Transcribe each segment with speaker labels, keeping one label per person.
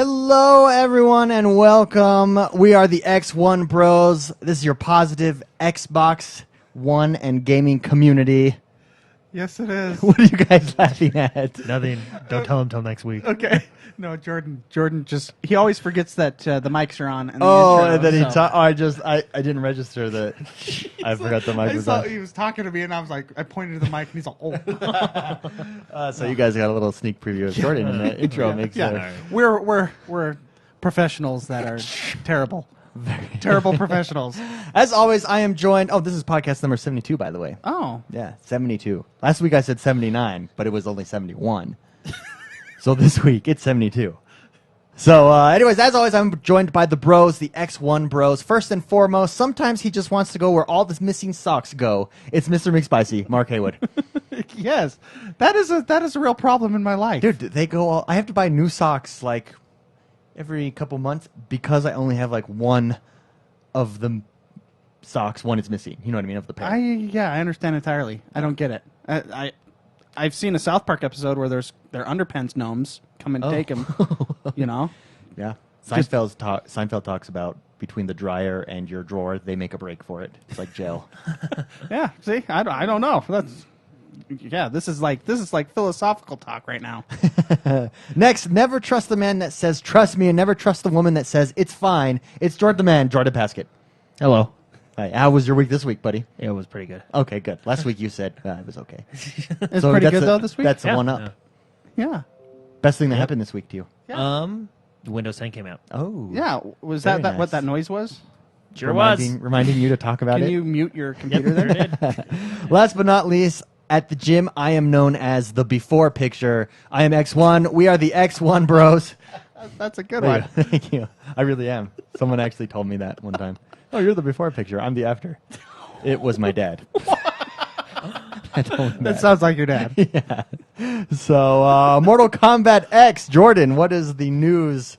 Speaker 1: Hello, everyone, and welcome. We are the XoneBros. This is your positive Xbox One and gaming community.
Speaker 2: Yes, it is.
Speaker 1: What are you guys laughing at?
Speaker 3: Nothing. Don't tell him till next week.
Speaker 2: Okay. No, Jordan he always forgets that the mics are on. In the
Speaker 1: Oh,
Speaker 2: intro,
Speaker 1: and then he
Speaker 2: so.
Speaker 1: I didn't register that. I forgot the mic
Speaker 2: I
Speaker 1: was
Speaker 2: saw
Speaker 1: on.
Speaker 2: he was talking to me, and I was like, I pointed to the mic, and he's like, oh.
Speaker 1: So you guys got a little sneak preview of Jordan in the intro. Makes
Speaker 2: Yeah, we're professionals that are terrible. Terrible professionals.
Speaker 1: As always, I am joined. Oh, this is podcast number 72, by the way.
Speaker 2: Oh.
Speaker 1: Yeah, 72. Last week I said 79, but it was only 71. So this week it's 72. So anyways, as always, I'm joined by the bros, the XoneBros. First and foremost, sometimes he just wants to go where all the missing socks go. It's Mr. McSpicy, Mark Haywood.
Speaker 2: Yes. That is a real problem in my life.
Speaker 1: Dude, they go all... I have to buy new socks like every couple months because I only have like one of the socks. One is missing. You know what I mean? Of the pair.
Speaker 2: I understand entirely. I don't get it. I've seen a South Park episode where their underpants gnomes come and take them. You know?
Speaker 1: Yeah. Seinfeld talks about between the dryer and your drawer, they make a break for it. It's like jail.
Speaker 2: Yeah. See, I don't know. This is like philosophical talk right now.
Speaker 1: Next, never trust the man that says trust me, and never trust the woman that says it's fine. It's Jordan the Man, Jordan Paskett.
Speaker 3: Hello.
Speaker 1: Hi, how was your week this week, buddy?
Speaker 3: It was pretty good.
Speaker 1: Okay, good. Last week you said it was okay.
Speaker 2: It's pretty good though this week.
Speaker 1: That's one up.
Speaker 2: Yeah.
Speaker 1: Best thing that happened this week to you.
Speaker 3: Windows 10 came out.
Speaker 1: Oh.
Speaker 2: Yeah. Was
Speaker 1: Very
Speaker 2: that what
Speaker 1: nice.
Speaker 2: that noise was?
Speaker 3: Sure was.
Speaker 1: Reminding you to talk about
Speaker 2: Can
Speaker 1: it.
Speaker 2: you mute your computer
Speaker 3: Sure
Speaker 2: there?
Speaker 3: did.
Speaker 1: Last but not least, at the gym, I am known as the before picture. I am X1. We are the XoneBros.
Speaker 2: That's a good one.
Speaker 1: Thank you. I really am. Someone actually told me that one time. Oh, you're the before picture. I'm the after. It was my dad. I told him
Speaker 2: That sounds like your dad.
Speaker 1: Yeah. So, Mortal Kombat X. Jordan, what is the news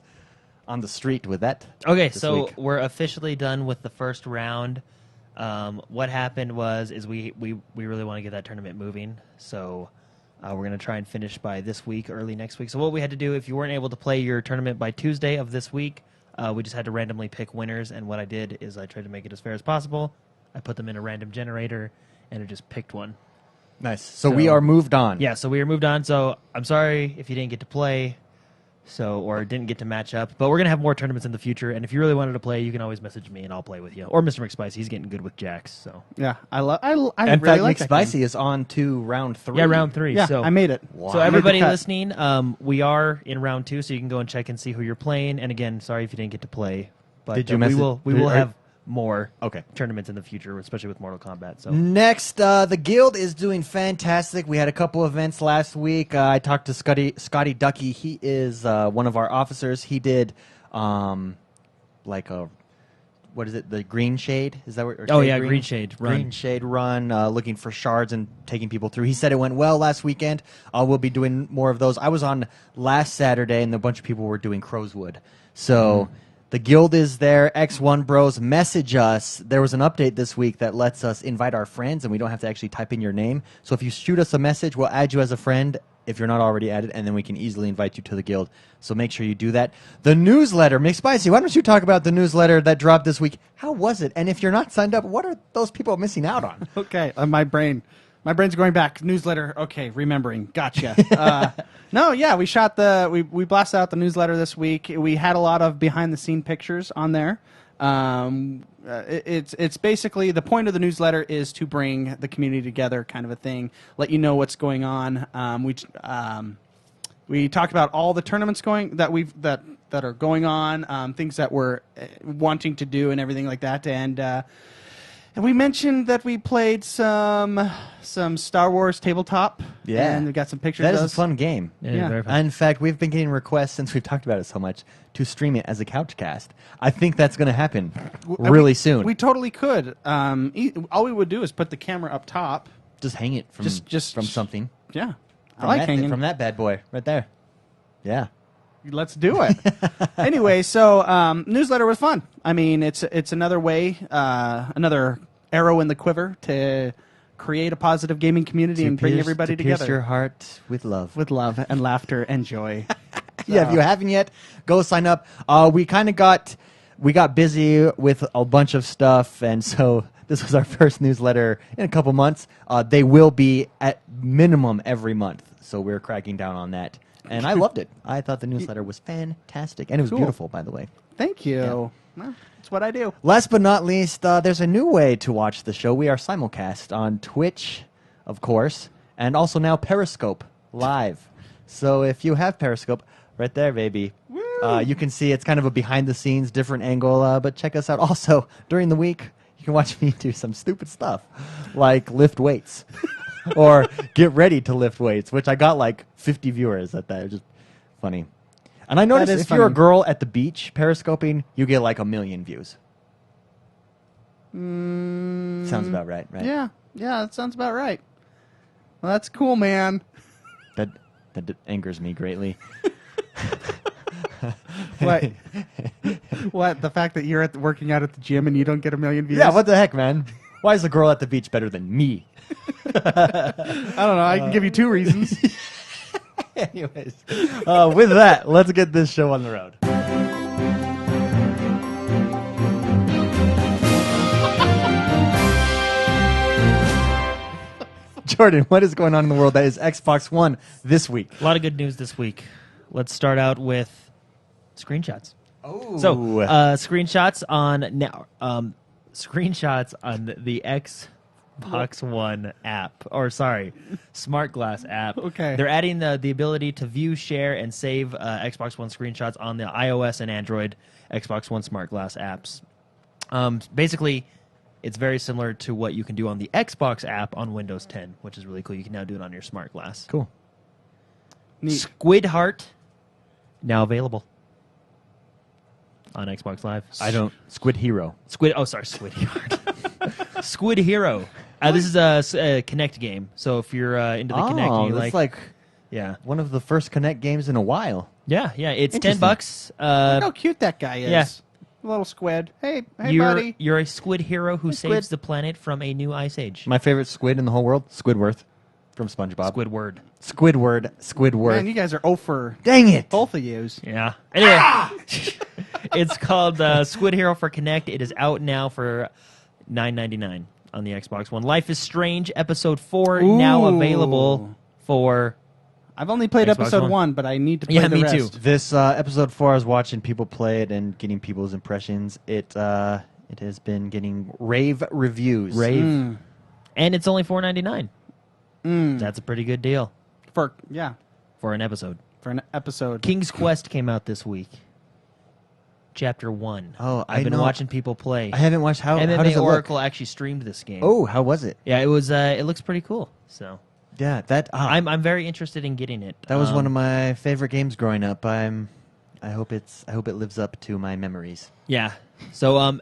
Speaker 1: on the street with that?
Speaker 3: Okay,
Speaker 1: this
Speaker 3: so
Speaker 1: week?
Speaker 3: we're officially done with the first round. What happened is we really want to get that tournament moving. So we're going to try and finish by this week, early next week. So what we had to do, if you weren't able to play your tournament by Tuesday of this week, we just had to randomly pick winners. And what I did is I tried to make it as fair as possible. I put them in a random generator, and it just picked one.
Speaker 1: Nice. So we are moved on.
Speaker 3: Yeah, so we are moved on. So I'm sorry if you didn't get to play, or didn't get to match up. But we're gonna have more tournaments in the future. And if you really wanted to play, you can always message me and I'll play with you. Or Mr. McSpicy, he's getting good with Jax. So
Speaker 2: Yeah. I
Speaker 1: In
Speaker 2: really
Speaker 1: fact,
Speaker 2: like that
Speaker 1: McSpicy
Speaker 2: game.
Speaker 1: is on to round 3.
Speaker 3: yeah, round 3.
Speaker 2: Yeah,
Speaker 3: so
Speaker 2: I made it.
Speaker 1: Wow.
Speaker 3: So
Speaker 1: I made the
Speaker 3: everybody
Speaker 2: cut.
Speaker 3: listening, we are in round 2, so you can go and check and see who you're playing. And again, sorry if you didn't get to play, but
Speaker 1: Did you
Speaker 3: we
Speaker 1: message-
Speaker 3: will
Speaker 1: are-
Speaker 3: have more
Speaker 1: Okay.
Speaker 3: tournaments in the future, especially with Mortal Kombat. So
Speaker 1: Next, the Guild is doing fantastic. We had a couple events last week. I talked to Scotty Ducky. He is one of our officers. He did like a, what is it, the Green Shade? Is that what? or
Speaker 3: Oh,
Speaker 1: Shade
Speaker 3: yeah, Green Shade Run.
Speaker 1: Green Shade Run, looking for shards and taking people through. He said it went well last weekend. We'll be doing more of those. I was on last Saturday, and a bunch of people were doing Crowswood. So... The Guild is there. XoneBros, message us. There was an update this week that lets us invite our friends, and we don't have to actually type in your name. So if you shoot us a message, we'll add you as a friend if you're not already added, and then we can easily invite you to the Guild. So make sure you do that. The newsletter. McSpicy, why don't you talk about the newsletter that dropped this week? How was it? And if you're not signed up, what are those people missing out on?
Speaker 2: Okay, my brain's going back. Newsletter. Okay, remembering. Gotcha. No, yeah, we shot we blasted out the newsletter this week. We had a lot of behind the scene pictures on there. It's basically the point of the newsletter is to bring the community together, kind of a thing. Let you know what's going on. We talked about all the tournaments that are going on, things that we're wanting to do, and everything like that, and we mentioned that we played some Star Wars tabletop.
Speaker 1: Yeah.
Speaker 2: And we got some pictures
Speaker 1: That
Speaker 2: of
Speaker 1: is a
Speaker 2: those.
Speaker 1: fun game.
Speaker 2: Yeah.
Speaker 3: very fun.
Speaker 1: In fact, we've been getting requests since we've talked about it so much to stream it as a couch cast. I think that's going to happen really soon.
Speaker 2: We totally could. All we would do is put the camera up top.
Speaker 1: just hang it from
Speaker 2: Just
Speaker 1: from something.
Speaker 2: Yeah. I
Speaker 1: From
Speaker 2: like
Speaker 1: that,
Speaker 2: hanging.
Speaker 1: from that bad boy right there. Yeah.
Speaker 2: Let's do it. Anyway, so newsletter was fun. I mean, it's another way, another arrow in the quiver to create a positive gaming community and bring everybody
Speaker 1: to pierce
Speaker 2: together
Speaker 1: your heart with love.
Speaker 2: with love and laughter and joy.
Speaker 1: Yeah, if you haven't yet, go sign up. We got busy with a bunch of stuff, and so this was our first newsletter in a couple months. They will be at minimum every month, so we're cracking down on that. And I loved it. I thought the newsletter was fantastic, and it was
Speaker 2: Cool.
Speaker 1: beautiful, by the way.
Speaker 2: Thank you.
Speaker 1: Yeah.
Speaker 2: Well, that's what I do.
Speaker 1: Last but not least, there's a new way to watch the show. We are simulcast on Twitch, of course, and also now Periscope live. So if you have Periscope, right there, baby, you can see it's kind of a behind-the-scenes, different angle, but check us out. Also, during the week, you can watch me do some stupid stuff, like lift weights. Or get ready to lift weights, which I got like 50 viewers at that. It was just funny. And I noticed
Speaker 2: is
Speaker 1: if you're a
Speaker 2: funny.
Speaker 1: girl at the beach periscoping, you get like 1 million views. Sounds about right, right?
Speaker 2: Yeah, that sounds about right. Well, that's cool, man.
Speaker 1: That angers me greatly.
Speaker 2: What? What? The fact that you're working out at the gym and you don't get 1 million views?
Speaker 1: Yeah, what the heck, man? Why is the girl at the beach better than me?
Speaker 2: I don't know. I can give you 2 reasons.
Speaker 1: Anyways, with that, let's get this show on the road. Jordan, what is going on in the world that is Xbox One this week?
Speaker 3: A lot of good news this week. Let's start out with screenshots.
Speaker 1: Oh,
Speaker 3: So, screenshots on the Xbox One app, or sorry, Smart Glass app.
Speaker 2: Okay.
Speaker 3: They're adding the ability to view, share, and save Xbox One screenshots on the iOS and Android Xbox One Smart Glass apps. Basically, it's very similar to what you can do on the Xbox app on Windows 10, which is really cool. You can now do it on your Smart Glass.
Speaker 1: cool.
Speaker 2: Neat.
Speaker 3: Squid Heart, now available on Xbox Live.
Speaker 1: Squid Hero.
Speaker 3: Squid Heart. Squid Hero. This is a Kinect game. So if you're into the Kinect, and you
Speaker 1: that's
Speaker 3: like,
Speaker 1: like
Speaker 3: yeah,
Speaker 1: one of the first Kinect games in a while.
Speaker 3: yeah. It's
Speaker 1: Interesting.
Speaker 3: $10.
Speaker 2: Look how cute that guy is.
Speaker 3: yeah.
Speaker 2: A little squid. Hey,
Speaker 3: you're
Speaker 2: buddy.
Speaker 3: you're a squid hero who
Speaker 2: Squid.
Speaker 3: saves the planet from a new ice age.
Speaker 1: My favorite squid in the whole world, Squidward from SpongeBob.
Speaker 3: Squidward.
Speaker 1: Squidward.
Speaker 2: Man, you guys are 0 for
Speaker 1: Dang it!
Speaker 2: both of yous.
Speaker 3: Yeah. Anyway, it's called Squid Hero for Kinect. It is out now for $9.99 on the Xbox One. Life is Strange Episode 4 now
Speaker 2: Ooh.
Speaker 3: available for.
Speaker 2: I've only played
Speaker 3: Xbox
Speaker 2: episode
Speaker 3: One.
Speaker 2: 1, but I need to play
Speaker 3: Yeah,
Speaker 2: the
Speaker 3: me
Speaker 2: rest.
Speaker 3: too.
Speaker 1: This episode 4, I was watching people play it and getting people's impressions. It has been getting rave reviews.
Speaker 3: Rave. And it's only $4.99. That's a pretty good deal
Speaker 2: For
Speaker 3: for an episode.
Speaker 2: an episode.
Speaker 3: King's Quest came out this week. Chapter 1.
Speaker 1: Oh,
Speaker 3: I've been
Speaker 1: know.
Speaker 3: watching people play.
Speaker 1: I haven't watched how does
Speaker 3: MMA
Speaker 1: it look?
Speaker 3: Oracle actually streamed this game.
Speaker 1: Oh, how was it?
Speaker 3: Yeah, it was. It looks pretty cool. So
Speaker 1: Yeah, that
Speaker 3: I'm very interested in getting it.
Speaker 1: that was one of my favorite games growing up. I hope it lives up to my memories.
Speaker 3: Yeah. So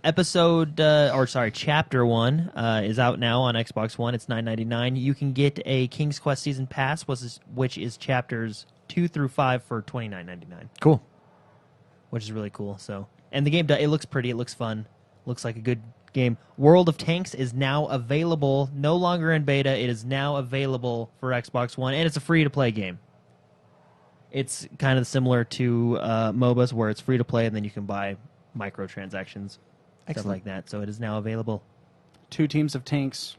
Speaker 3: chapter 1 is out now on Xbox One. It's $9.99. You can get a King's Quest Season Pass, which is chapters 2 through 5 for $29.99,
Speaker 1: Cool.
Speaker 3: which is really cool. So, and the game it looks pretty. It looks fun. Looks like a good game. World of Tanks is now available. No longer in beta. It is now available for Xbox One, and it's a free-to-play game. It's kind of similar to MOBAs, where it's free to play, and then you can buy microtransactions, stuff
Speaker 1: Excellent.
Speaker 3: like that. So it is now available.
Speaker 2: 2 teams of tanks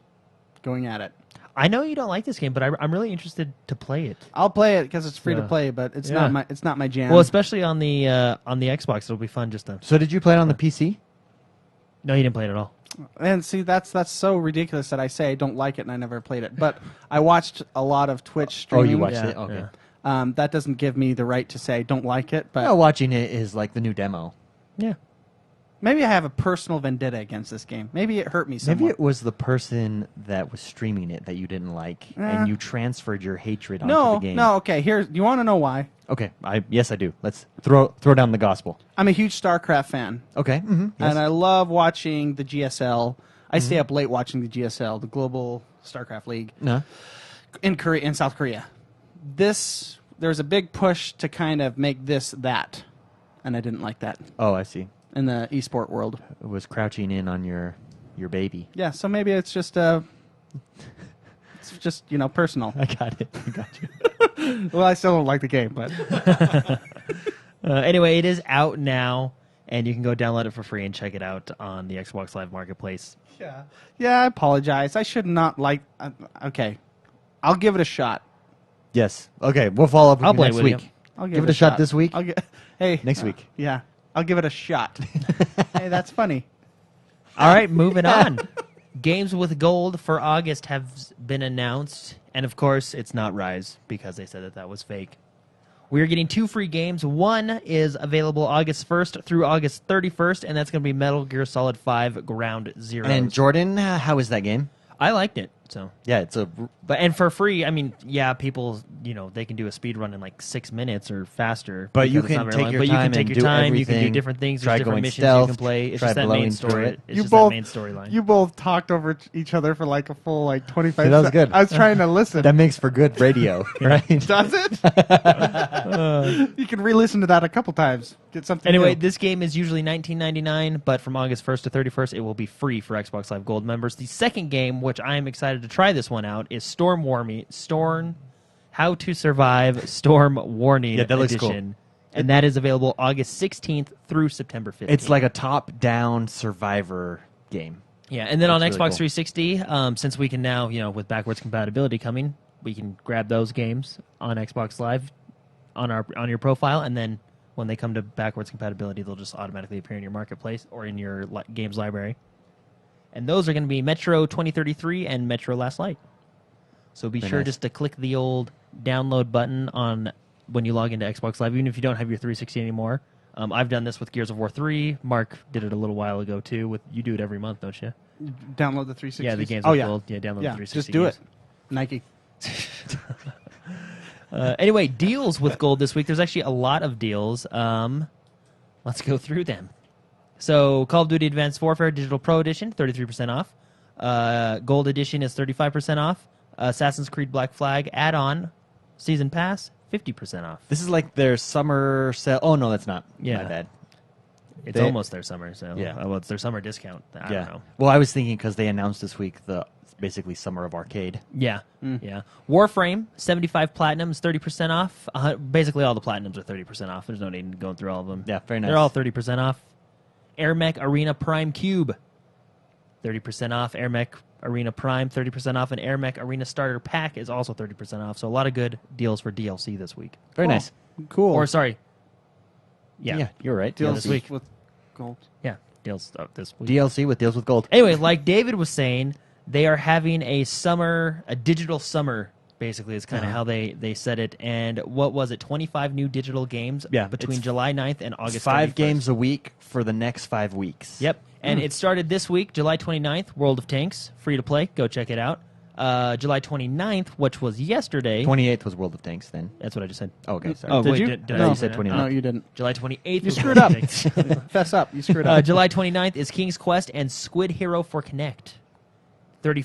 Speaker 2: going at it.
Speaker 3: I know you don't like this game, but I'm really interested to play it.
Speaker 2: I'll play it because it's free to
Speaker 3: Yeah.
Speaker 2: play, but it's
Speaker 3: Yeah.
Speaker 2: not my jam.
Speaker 3: Well, especially on the Xbox, it'll be fun just to.
Speaker 1: So did you play it on the PC?
Speaker 3: No, you didn't play it at all.
Speaker 2: And see, that's so ridiculous that I say I don't like it and I never played it. But I watched a lot of Twitch
Speaker 1: Oh,
Speaker 2: streaming.
Speaker 1: you watched
Speaker 3: Yeah,
Speaker 1: it? Okay.
Speaker 3: yeah.
Speaker 2: That doesn't give me the right to say I don't like it. But
Speaker 1: Well, watching it is like the new demo.
Speaker 3: Yeah.
Speaker 2: maybe I have a personal vendetta against this game. Maybe it hurt me somewhat.
Speaker 1: Maybe it was the person that was streaming it that you didn't like, and you transferred your hatred onto
Speaker 2: no,
Speaker 1: the game.
Speaker 2: no. Okay, here. You want to know why?
Speaker 1: Okay, yes, I do. Let's throw down the gospel.
Speaker 2: I'm a huge StarCraft fan,
Speaker 1: Okay. Mm-hmm. Yes.
Speaker 2: and I love watching the GSL. I stay up late watching the GSL, the Global StarCraft League,
Speaker 1: No.
Speaker 2: in South Korea. There's a big push to kind of make this that, and I didn't like that
Speaker 1: Oh, I see.
Speaker 2: in the esport world.
Speaker 1: It was crouching in on your baby.
Speaker 2: Yeah, so maybe it's just personal.
Speaker 1: I got it. I got you.
Speaker 2: Well, I still don't like the game, but
Speaker 3: Anyway, it is out now, and you can go download it for free and check it out on the Xbox Live Marketplace.
Speaker 2: yeah, I apologize. I should not like. Okay, I'll give it a shot.
Speaker 1: Yes. Okay, we'll follow up with
Speaker 3: I'll
Speaker 1: you
Speaker 3: play
Speaker 1: next
Speaker 3: with you.
Speaker 1: week.
Speaker 2: I'll
Speaker 1: Give it a shot this week?
Speaker 2: Hey,
Speaker 1: Next week.
Speaker 2: Yeah, I'll give it a shot. Hey, that's funny.
Speaker 3: All right, moving on. Games with gold for August have been announced, and of course, it's not Rise because they said that was fake. We are getting 2 free games. One is available August 1st through August 31st, and that's going to be Metal Gear Solid 5 Ground Zero.
Speaker 1: And Jordan, how is that game?
Speaker 3: I liked it. So,
Speaker 1: Yeah, it's a
Speaker 3: and for free, I mean, yeah, people, they can do a speed run in like 6 minutes or faster.
Speaker 1: But you
Speaker 3: because it's
Speaker 1: can
Speaker 3: not very
Speaker 1: take
Speaker 3: long.
Speaker 1: your
Speaker 3: But you can
Speaker 1: time
Speaker 3: take
Speaker 1: and
Speaker 3: your
Speaker 1: do
Speaker 3: time. You can do
Speaker 1: everything.
Speaker 3: different things.
Speaker 1: Try
Speaker 3: There's different
Speaker 1: going
Speaker 3: missions
Speaker 1: stealth,
Speaker 3: you can play. It's
Speaker 1: try
Speaker 3: just that
Speaker 1: blowing
Speaker 3: main
Speaker 1: through
Speaker 3: story.
Speaker 1: it.
Speaker 3: It's
Speaker 2: You
Speaker 3: just
Speaker 2: both-
Speaker 3: that main storyline.
Speaker 2: You both talked over each other for like a full 25
Speaker 1: That was good.
Speaker 2: I was trying to listen.
Speaker 1: that makes for good radio, right?
Speaker 2: Does it? You can re-listen to that a couple times. Get something
Speaker 3: Anyway,
Speaker 2: new.
Speaker 3: this game is usually $19.99, but from August 1st to 31st, it will be free for Xbox Live Gold members. The second game, which I am excited to try this one out, is How to Survive Storm Warning
Speaker 1: Yeah, that looks
Speaker 3: Edition. And that is available August 16th through September 15th.
Speaker 1: It's like a top-down survivor game.
Speaker 3: Yeah, and then on
Speaker 1: That's
Speaker 3: Xbox
Speaker 1: really
Speaker 3: 360, since we can now, with backwards compatibility coming, we can grab those games on Xbox Live on your profile, and then when they come to backwards compatibility, they'll just automatically appear in your marketplace or in your games library. And those are going to be Metro 2033 and Metro Last Light. So be
Speaker 1: Very
Speaker 3: sure
Speaker 1: nice.
Speaker 3: just to click the old download button on when you log into Xbox Live, even if you don't have your 360 anymore. I've done this with Gears of War 3. Mark did it a little while ago too. You do it every month, don't you?
Speaker 2: Download the 360.
Speaker 3: Yeah, the games
Speaker 2: Oh
Speaker 3: with
Speaker 2: yeah,
Speaker 3: gold. Yeah, download the 360
Speaker 2: just do
Speaker 3: games.
Speaker 2: it. Nike.
Speaker 3: Anyway, deals with gold this week. There's actually a lot of deals. Let's go through them. So, Call of Duty Advanced Warfare Digital Pro Edition, 33% off. Gold Edition is 35% off. Assassin's Creed Black Flag add-on Season Pass, 50% off.
Speaker 1: This is like their summer sale. Oh, no, that's not.
Speaker 3: Yeah.
Speaker 1: My bad.
Speaker 3: It's
Speaker 1: They-
Speaker 3: almost their summer, so
Speaker 1: Yeah.
Speaker 3: well, it's their summer discount. I don't know.
Speaker 1: Well, I was thinking because they announced this week the basically Summer of Arcade.
Speaker 3: Yeah, yeah. Warframe 75 platinums, 30% off. Basically, all the platinums are 30% off. There's no need in going through all of them.
Speaker 1: Yeah, very nice.
Speaker 3: They're all 30% off. Air Mech Arena Prime Cube, 30% off. Air Mech Arena Prime, 30% off. And Air Mech Arena Starter Pack is also 30% off. So a lot of good deals for DLC this week.
Speaker 1: Very
Speaker 2: Cool.
Speaker 1: nice.
Speaker 2: Cool.
Speaker 3: Or sorry, yeah,
Speaker 1: You're right.
Speaker 2: deals
Speaker 3: this week.
Speaker 2: with gold.
Speaker 3: yeah, deals this week.
Speaker 1: DLC with deals with gold.
Speaker 3: Anyway, like David was saying, they are having a digital summer, basically, is kind of how they said it. And what was it, 25 new digital games
Speaker 1: Yeah,
Speaker 3: between
Speaker 1: it's
Speaker 3: July 9th and August
Speaker 1: 5
Speaker 3: 31st.
Speaker 1: games a week for the next 5 weeks.
Speaker 3: Yep. And it started this week, July 29th, World of Tanks, free to play. Go check it out. July 29th, which was yesterday.
Speaker 1: 28th was World of Tanks then.
Speaker 3: That's what I just said.
Speaker 1: Oh, okay, sorry.
Speaker 3: Oh,
Speaker 2: Did
Speaker 3: wait,
Speaker 2: you?
Speaker 3: did
Speaker 2: No.
Speaker 3: I
Speaker 1: You
Speaker 3: say
Speaker 1: said
Speaker 3: that?
Speaker 1: 29th.
Speaker 2: No, you didn't.
Speaker 3: July 28th.
Speaker 2: You
Speaker 3: was
Speaker 2: screwed
Speaker 3: World
Speaker 2: up.
Speaker 3: of Tanks.
Speaker 2: Fess up. You screwed up.
Speaker 3: July 29th is King's Quest and Squid Hero for Connect.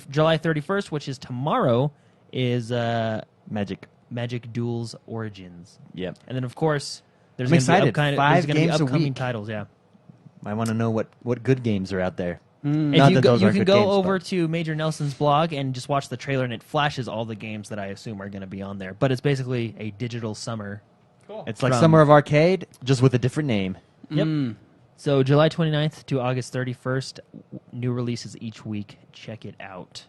Speaker 3: July 31st, which is tomorrow, is
Speaker 1: Magic.
Speaker 3: Magic Duels Origins.
Speaker 1: Yep.
Speaker 3: And then, of course, there's
Speaker 1: I'm
Speaker 3: going to be
Speaker 1: excited. 5 games a
Speaker 3: upcoming
Speaker 1: week.
Speaker 3: titles. Yeah.
Speaker 1: I want to know what good games are out there.
Speaker 3: And
Speaker 1: Not
Speaker 3: you
Speaker 1: that those
Speaker 3: you
Speaker 1: are
Speaker 3: can
Speaker 1: good
Speaker 3: go
Speaker 1: games,
Speaker 3: over
Speaker 1: but-
Speaker 3: to Major Nelson's blog and just watch the trailer, and it flashes all the games that I assume are going to be on there. But it's basically a digital summer.
Speaker 1: It's like
Speaker 3: From-
Speaker 1: Summer of Arcade, just with a different name.
Speaker 3: Yep. So July 29th to August 31st, new releases each week. Check it out.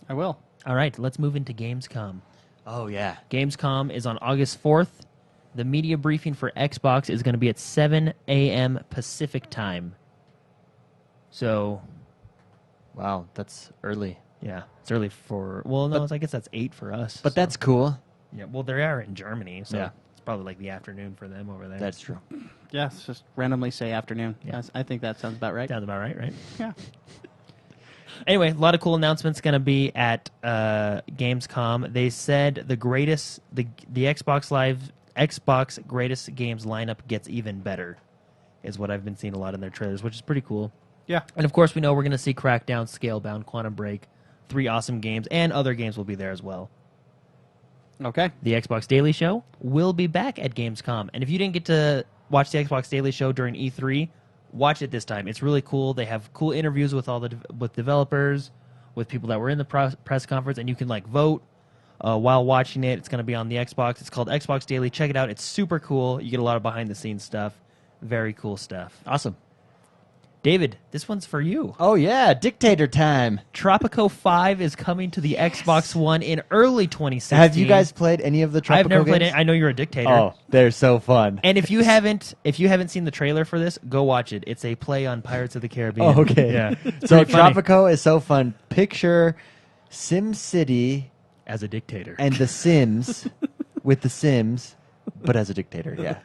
Speaker 2: I will.
Speaker 3: All right, let's move into Gamescom.
Speaker 1: Oh, yeah.
Speaker 3: Gamescom is on August 4th. The media briefing for Xbox is going to be at 7 a.m. Pacific time. So,
Speaker 1: Wow, that's early.
Speaker 3: yeah, it's early for... Well, no, I guess that's 8 for us.
Speaker 1: But
Speaker 3: so-
Speaker 1: that's cool.
Speaker 3: Yeah, well, they are in Germany, so
Speaker 1: Yeah.
Speaker 3: it's probably like the afternoon for them over there.
Speaker 1: That's true.
Speaker 2: Yeah, it's just randomly say afternoon.
Speaker 3: Yeah.
Speaker 2: Yes, I think that sounds about right.
Speaker 3: Sounds about right?
Speaker 2: Yeah.
Speaker 3: Anyway, a lot of cool announcements going to be at Gamescom. They said the Xbox greatest games lineup gets even better, is what I've been seeing a lot in their trailers, which is pretty cool.
Speaker 2: Yeah.
Speaker 3: And of course, we know we're going to see Crackdown, Scalebound, Quantum Break, 3 awesome games, and other games will be there as well.
Speaker 2: Okay.
Speaker 3: The Xbox Daily Show will be back at Gamescom. And if you didn't get to watch the Xbox Daily Show during E3, watch it this time. It's really cool. They have cool interviews with with developers, with people that were in the press conference, and you can vote while watching it. It's going to be on the Xbox. It's called Xbox Daily. Check it out. It's super cool. You get a lot of behind-the-scenes stuff. Very cool stuff.
Speaker 1: Awesome.
Speaker 3: David, this one's for you.
Speaker 1: Oh, yeah. Dictator time.
Speaker 3: Tropico 5 is coming to the Xbox One in early 2016.
Speaker 1: Have you guys played any of the Tropico
Speaker 3: I've never played
Speaker 1: games?
Speaker 3: it. I know you're a dictator.
Speaker 1: Oh, they're so fun.
Speaker 3: And if you haven't seen the trailer for this, go watch it. It's a play on Pirates of the Caribbean.
Speaker 1: Oh, okay.
Speaker 3: Yeah.
Speaker 1: So
Speaker 3: Pretty funny.
Speaker 1: Tropico is so fun. Picture Sim City
Speaker 3: As a dictator.
Speaker 1: and The Sims with The Sims, but as a dictator, yeah.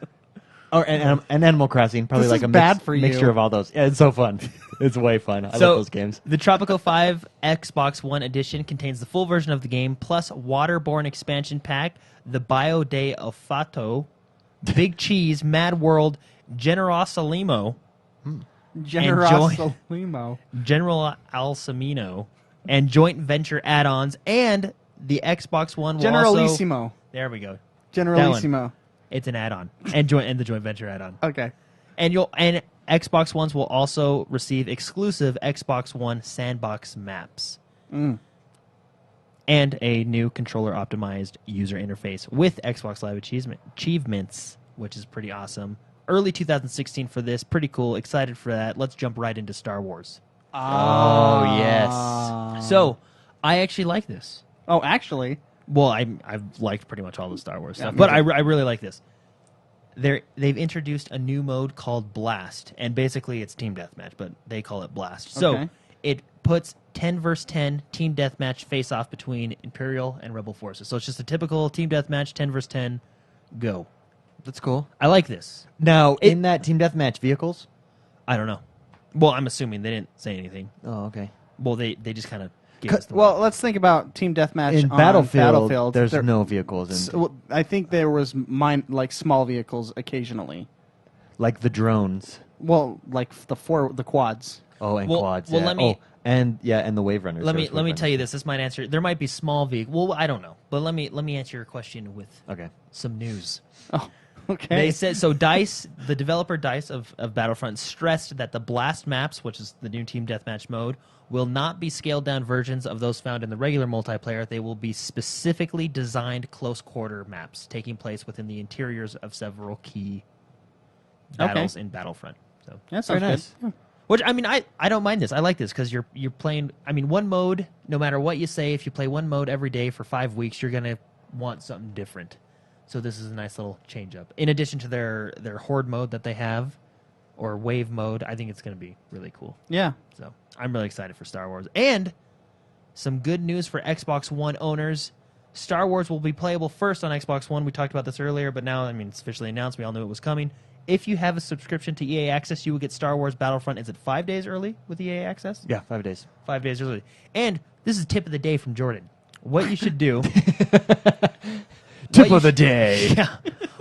Speaker 1: Or and Animal Crossing, probably
Speaker 2: This
Speaker 1: like
Speaker 2: is
Speaker 1: a
Speaker 2: bad for you.
Speaker 1: mixture of all those. Yeah, it's so fun. It's way fun. I love those games.
Speaker 3: The Tropico 5 Xbox One edition contains the full version of the game, plus Waterborne expansion pack, the Bio de Olfato, Big Cheese, Mad World, Generosalimo,
Speaker 2: Generosalimo.
Speaker 3: General Alcimino, and joint venture add-ons, and the Xbox One will
Speaker 2: Generalissimo.
Speaker 3: also... There we go.
Speaker 2: Generalissimo.
Speaker 3: It's an add-on, and the joint venture add-on.
Speaker 2: Okay.
Speaker 3: And Xbox Ones will also receive exclusive Xbox One sandbox maps.
Speaker 2: Mm.
Speaker 3: And a new controller-optimized user interface with Xbox Live achievements, which is pretty awesome. Early 2016 for this. Pretty cool. Excited for that. Let's jump right into Star Wars.
Speaker 1: Oh, yes.
Speaker 3: So, I actually like this.
Speaker 2: Oh, actually.
Speaker 3: Well, I've liked pretty much all the Star Wars
Speaker 2: Yeah,
Speaker 3: stuff,
Speaker 2: me
Speaker 3: but
Speaker 2: too.
Speaker 3: I really like this. They've introduced a new mode called Blast, and basically it's team deathmatch, but they call it Blast. So
Speaker 2: Okay.
Speaker 3: it puts 10 versus 10 team deathmatch face-off between Imperial and Rebel forces. So it's just a typical team deathmatch, 10 versus 10, go.
Speaker 1: That's cool.
Speaker 3: I like this.
Speaker 1: Now, in that Team Deathmatch, vehicles?
Speaker 3: I don't know. Well, I'm assuming they didn't say anything.
Speaker 1: Oh, okay.
Speaker 3: Well, they just kind of gave us the
Speaker 2: Well, let's think about team deathmatch
Speaker 1: In
Speaker 2: on
Speaker 1: Battlefield, there's
Speaker 2: There-
Speaker 1: no vehicles.
Speaker 2: I think there was like small vehicles occasionally.
Speaker 1: Like the drones.
Speaker 2: Well, like the quads.
Speaker 1: Oh, and
Speaker 3: Well-
Speaker 1: quads.
Speaker 3: well,
Speaker 1: yeah.
Speaker 3: let me-
Speaker 1: Oh, and the wave runners.
Speaker 3: Let
Speaker 1: There
Speaker 3: me
Speaker 1: was
Speaker 3: let me
Speaker 1: wave
Speaker 3: tell you
Speaker 1: runners.
Speaker 3: this. This might answer. There might be small vehicle. Well, I don't know, but let me answer your question with
Speaker 1: Okay.
Speaker 3: some news.
Speaker 2: Oh, okay.
Speaker 3: They said so. Dice, the developer Dice of Battlefront, stressed that the Blast maps, which is the new team deathmatch mode, will not be scaled down versions of those found in the regular multiplayer. They will be specifically designed close quarter maps, taking place within the interiors of several key battles in Battlefront. So,
Speaker 2: That sounds
Speaker 1: Very nice.
Speaker 2: good.
Speaker 3: which I mean, I don't mind this. I like this because you're playing. I mean, one mode. No matter what you say, if you play one mode every day for 5 weeks, you're gonna want something different. So this is a nice little change up. In addition to their horde mode that they have, or wave mode, I think it's gonna be really cool.
Speaker 2: Yeah.
Speaker 3: So I'm really excited for Star Wars. And some good news for Xbox One owners. Star Wars will be playable first on Xbox One. We talked about this earlier, but now, I mean, it's officially announced. We all knew it was coming. If you have a subscription to EA Access, you will get Star Wars Battlefront. Is it 5 days early with EA Access?
Speaker 1: Yeah, 5 days.
Speaker 3: 5 days early. And this is tip of the day from Jordan. What you should do...
Speaker 1: Tip of the day.
Speaker 3: Yeah.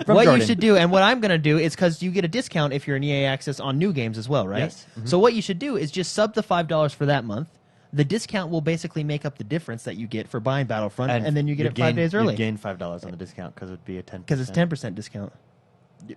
Speaker 1: From
Speaker 3: What
Speaker 1: Jordan.
Speaker 3: you should do, and what I'm going to do, is because you get a discount if you're in EA Access on new games as well, right?
Speaker 1: Yes. Mhm.
Speaker 3: So what you should do is just sub the $5 for that month. The discount will basically make up the difference that you get for buying Battlefront, and then you get it 5 days early.
Speaker 1: You gain $5 on the discount because it would be a 10%.
Speaker 3: Because it's 10% discount.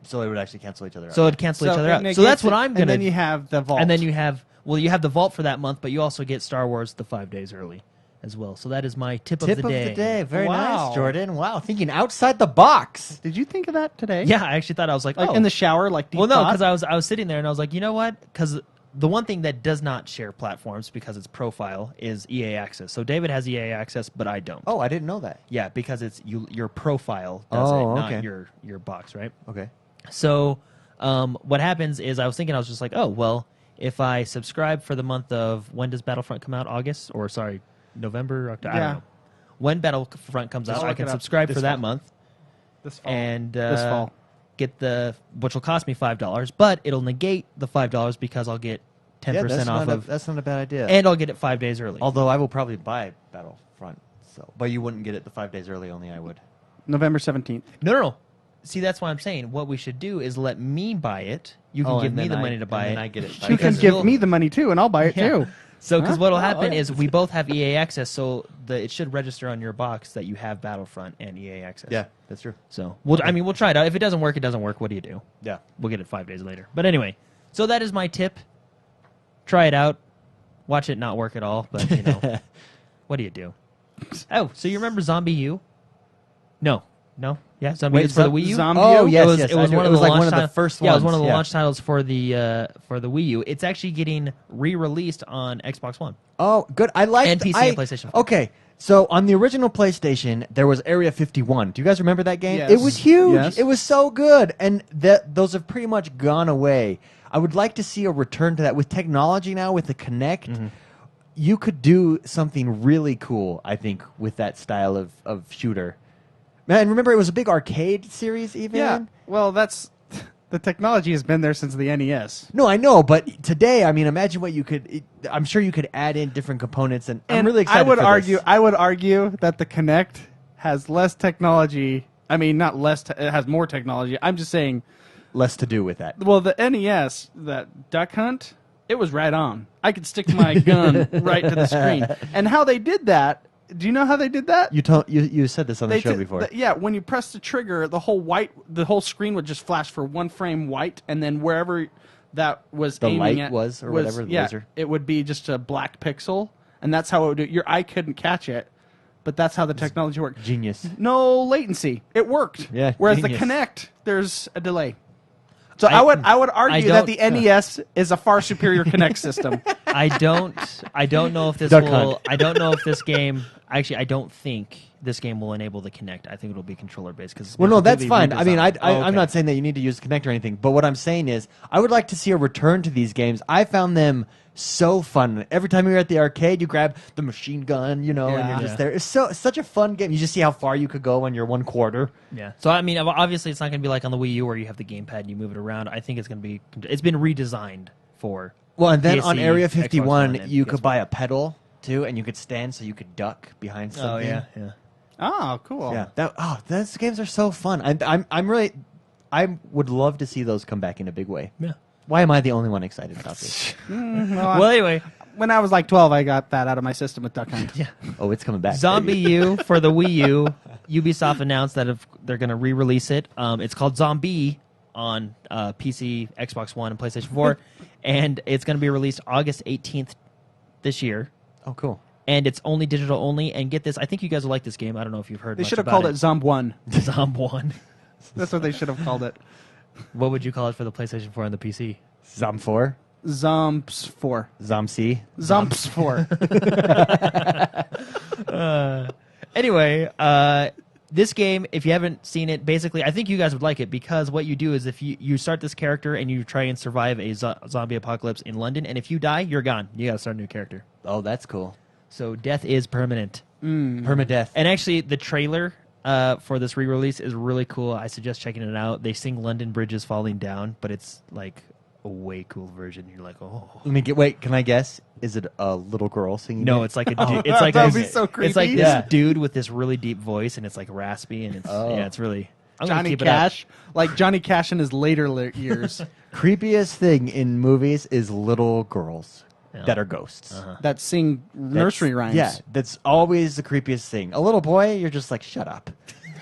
Speaker 1: So it would actually cancel each other out.
Speaker 3: So it'd cancel each other
Speaker 2: and
Speaker 3: out.
Speaker 2: it
Speaker 3: So that's
Speaker 2: gets
Speaker 3: what
Speaker 2: it-
Speaker 3: I'm going
Speaker 2: And then
Speaker 3: to...
Speaker 2: you have the vault.
Speaker 3: And then you have the vault for that month, but you also get Star Wars the 5 days early as well. So that is my tip of the day.
Speaker 1: Very
Speaker 2: Wow.
Speaker 1: nice, Jordan. Wow, thinking outside the box.
Speaker 2: Did you think of that today?
Speaker 3: Yeah, I actually thought I was like,
Speaker 2: Like
Speaker 3: oh.
Speaker 2: in the shower, like deep
Speaker 3: Well, no,
Speaker 2: thought?
Speaker 3: because I was sitting there and I was like, you know what? Because the one thing that does not share platforms because it's profile is EA Access. So David has EA Access, but I don't.
Speaker 1: Oh, I didn't know that.
Speaker 3: Yeah, because it's your profile does
Speaker 1: Oh,
Speaker 3: it,
Speaker 1: okay.
Speaker 3: not your box, right?
Speaker 1: Okay.
Speaker 3: So what happens is I was thinking, I was just like, oh, well, if I subscribe for the month of, when does Battlefront come out? August? Or, sorry, November? October? I
Speaker 2: Yeah.
Speaker 3: don't know. When Battlefront comes out,
Speaker 2: I'll
Speaker 3: I
Speaker 2: look
Speaker 3: can
Speaker 2: it up.
Speaker 3: subscribe
Speaker 2: This
Speaker 3: for that
Speaker 2: fall.
Speaker 3: month.
Speaker 2: this fall.
Speaker 3: And
Speaker 2: this fall.
Speaker 3: get which will cost me $5, but it'll negate the $5 because I'll get 10%
Speaker 1: that's
Speaker 3: off of,
Speaker 1: that's not a bad idea.
Speaker 3: and I'll get it 5 days early.
Speaker 1: Although I will probably buy Battlefront, but you wouldn't get it the 5 days early. Only I would.
Speaker 2: November 17th.
Speaker 3: No. See, that's why I'm saying what we should do is let me buy it. You can give me the money to buy it.
Speaker 1: and I get it.
Speaker 2: You can give
Speaker 3: we'll-
Speaker 2: me the money too, and I'll buy it
Speaker 3: Yeah.
Speaker 2: too.
Speaker 3: So, because
Speaker 2: Huh?
Speaker 3: what'll
Speaker 2: Oh,
Speaker 3: happen
Speaker 2: okay.
Speaker 3: is we both have EA Access, so it should register on your box that you have Battlefront and EA Access.
Speaker 1: Yeah, that's true.
Speaker 3: So, we'll try it out. If it doesn't work, it doesn't work. What do you do?
Speaker 1: Yeah.
Speaker 3: We'll get it 5 days later. But anyway, so that is my tip. Try it out. Watch it not work at all, but, what do you do? Oh, so you remember Zombie U? No. Yeah, Zombie
Speaker 1: Wait,
Speaker 3: for the Wii U.
Speaker 2: Zombie
Speaker 1: Oh,
Speaker 2: U?
Speaker 1: yes,
Speaker 3: it was,
Speaker 1: yes.
Speaker 3: It was
Speaker 1: I
Speaker 3: one
Speaker 1: knew-
Speaker 3: of
Speaker 1: it was
Speaker 3: the
Speaker 1: like
Speaker 3: launch
Speaker 1: one of the
Speaker 3: titles-
Speaker 1: first
Speaker 3: Yeah, it was
Speaker 1: ones,
Speaker 3: one of the
Speaker 1: yeah.
Speaker 3: launch titles for the Wii U. It's actually getting re-released on Xbox One.
Speaker 1: Oh, good. I like
Speaker 3: And PC and PlayStation 4.
Speaker 1: Okay, so on the original PlayStation, there was Area 51. Do you guys remember that game?
Speaker 2: Yes.
Speaker 1: It was huge.
Speaker 2: Yes.
Speaker 1: It was so good, and those have pretty much gone away. I would like to see a return to that with technology now, with the Kinect. You could do something really cool, I think, with that style of shooter. Man, remember it was a big arcade series, even.
Speaker 2: Yeah. Well, that's the technology has been there since the NES.
Speaker 1: No, I know, but today, I mean, imagine what you could. I'm sure you could add in different components, and I'm really excited.
Speaker 2: I would argue that the Kinect has less technology. I mean, not less. It has more technology. I'm just saying.
Speaker 1: less to do with that.
Speaker 2: Well, the NES, that Duck Hunt, it was right on. I could stick my gun right to the screen. And how they did that? Do you know how they did that?
Speaker 1: You said this on the show
Speaker 2: did-
Speaker 1: before.
Speaker 2: yeah, when you press the trigger, the whole screen would just flash for one frame white, and then wherever that was
Speaker 1: The
Speaker 2: aiming
Speaker 1: light
Speaker 2: at
Speaker 1: was, or whatever, the
Speaker 2: yeah,
Speaker 1: laser.
Speaker 2: it would be just a black pixel, and that's how it would do. Your eye couldn't catch it, but that's how the technology worked.
Speaker 1: Genius.
Speaker 2: No latency. It worked.
Speaker 1: Yeah,
Speaker 2: Whereas
Speaker 1: genius.
Speaker 2: the Kinect, there's a delay. So
Speaker 3: I-
Speaker 2: I would argue that
Speaker 3: don't-
Speaker 2: the NES is a far superior Kinect system.
Speaker 3: I don't know if this
Speaker 1: Duck
Speaker 3: will.
Speaker 1: Hunt.
Speaker 3: I don't know if this game. Actually, I don't think this game will enable the Kinect. I think it'll be controller based because.
Speaker 1: Well, no, that's fine. I mean,
Speaker 3: okay.
Speaker 1: I'm not saying that you need to use Kinect or anything, but what I'm saying is I would like to see a return to these games. I found them so fun. Every time you're at the arcade, you grab the machine gun, and you're
Speaker 2: Yeah.
Speaker 1: just there. It's such a fun game. You just see how far you could go on your 1/4.
Speaker 3: Yeah. So I mean, obviously, it's not going to be like on the Wii U where you have the gamepad and you move it around. I think it's going to be. It's been redesigned for.
Speaker 1: Well, and then on
Speaker 3: PSC,
Speaker 1: Area
Speaker 3: Xbox
Speaker 1: 51,
Speaker 3: One, and
Speaker 1: you could
Speaker 3: PS4.
Speaker 1: buy a pedal too, and you could stand so you could duck behind something.
Speaker 3: Oh yeah.
Speaker 2: Oh, cool.
Speaker 1: Yeah, those games are so fun. I would love to see those come back in a big way.
Speaker 3: Yeah.
Speaker 1: Why am I the only one excited about this?
Speaker 3: Well, anyway,
Speaker 2: When I was like 12, I got that out of my system with Duck Hunt.
Speaker 3: yeah.
Speaker 1: Oh, it's coming back.
Speaker 3: Zombie
Speaker 1: baby.
Speaker 3: U for the Wii U. Ubisoft announced that they're going to re-release it. It's called Zombie on PC, Xbox One, and PlayStation 4, and it's going to be released August 18th this year.
Speaker 1: Oh, cool.
Speaker 3: And it's only digital only. And get this, I think you guys will like this game. I don't know if you've heard.
Speaker 2: They
Speaker 3: much
Speaker 2: should have
Speaker 3: about
Speaker 2: called it Zomb 1.
Speaker 3: Zomb 1.
Speaker 2: That's what they should have called it.
Speaker 3: What would you call it for the PlayStation 4 and the PC?
Speaker 1: Zom 4,
Speaker 2: Zomps 4.
Speaker 1: Zom C.
Speaker 2: Zomps 4.
Speaker 3: Anyway, this game, if you haven't seen it, basically, I think you guys would like it because what you do is if you start this character and you try and survive a zombie apocalypse in London, and if you die, you're gone. You got to start a new character.
Speaker 1: Oh, that's cool.
Speaker 3: So death is permanent.
Speaker 1: Permadeath.
Speaker 3: And actually, the trailer for this re-release is really cool. I suggest checking it out. They sing London Bridge is Falling Down, but it's like a way cool version. You're like, oh.
Speaker 1: Let me wait. Can I guess? Is it a little girl singing?
Speaker 3: No,
Speaker 1: it?
Speaker 3: it's like a dude. It's like
Speaker 2: That'd
Speaker 3: this,
Speaker 2: be so
Speaker 3: It's like
Speaker 2: creepy.
Speaker 3: this
Speaker 1: Yeah.
Speaker 3: dude with this really deep voice, and it's like raspy, and it's
Speaker 1: Oh.
Speaker 3: yeah, it's really. I'm gonna
Speaker 2: Johnny
Speaker 3: keep it up.
Speaker 2: Cash. Like Johnny Cash in his later years.
Speaker 1: creepiest thing in movies is little girls
Speaker 3: Yeah.
Speaker 1: that are ghosts.
Speaker 2: that sing nursery
Speaker 1: That's-
Speaker 2: rhymes.
Speaker 1: Yeah, that's always the creepiest thing. A little boy, you're just like, shut up.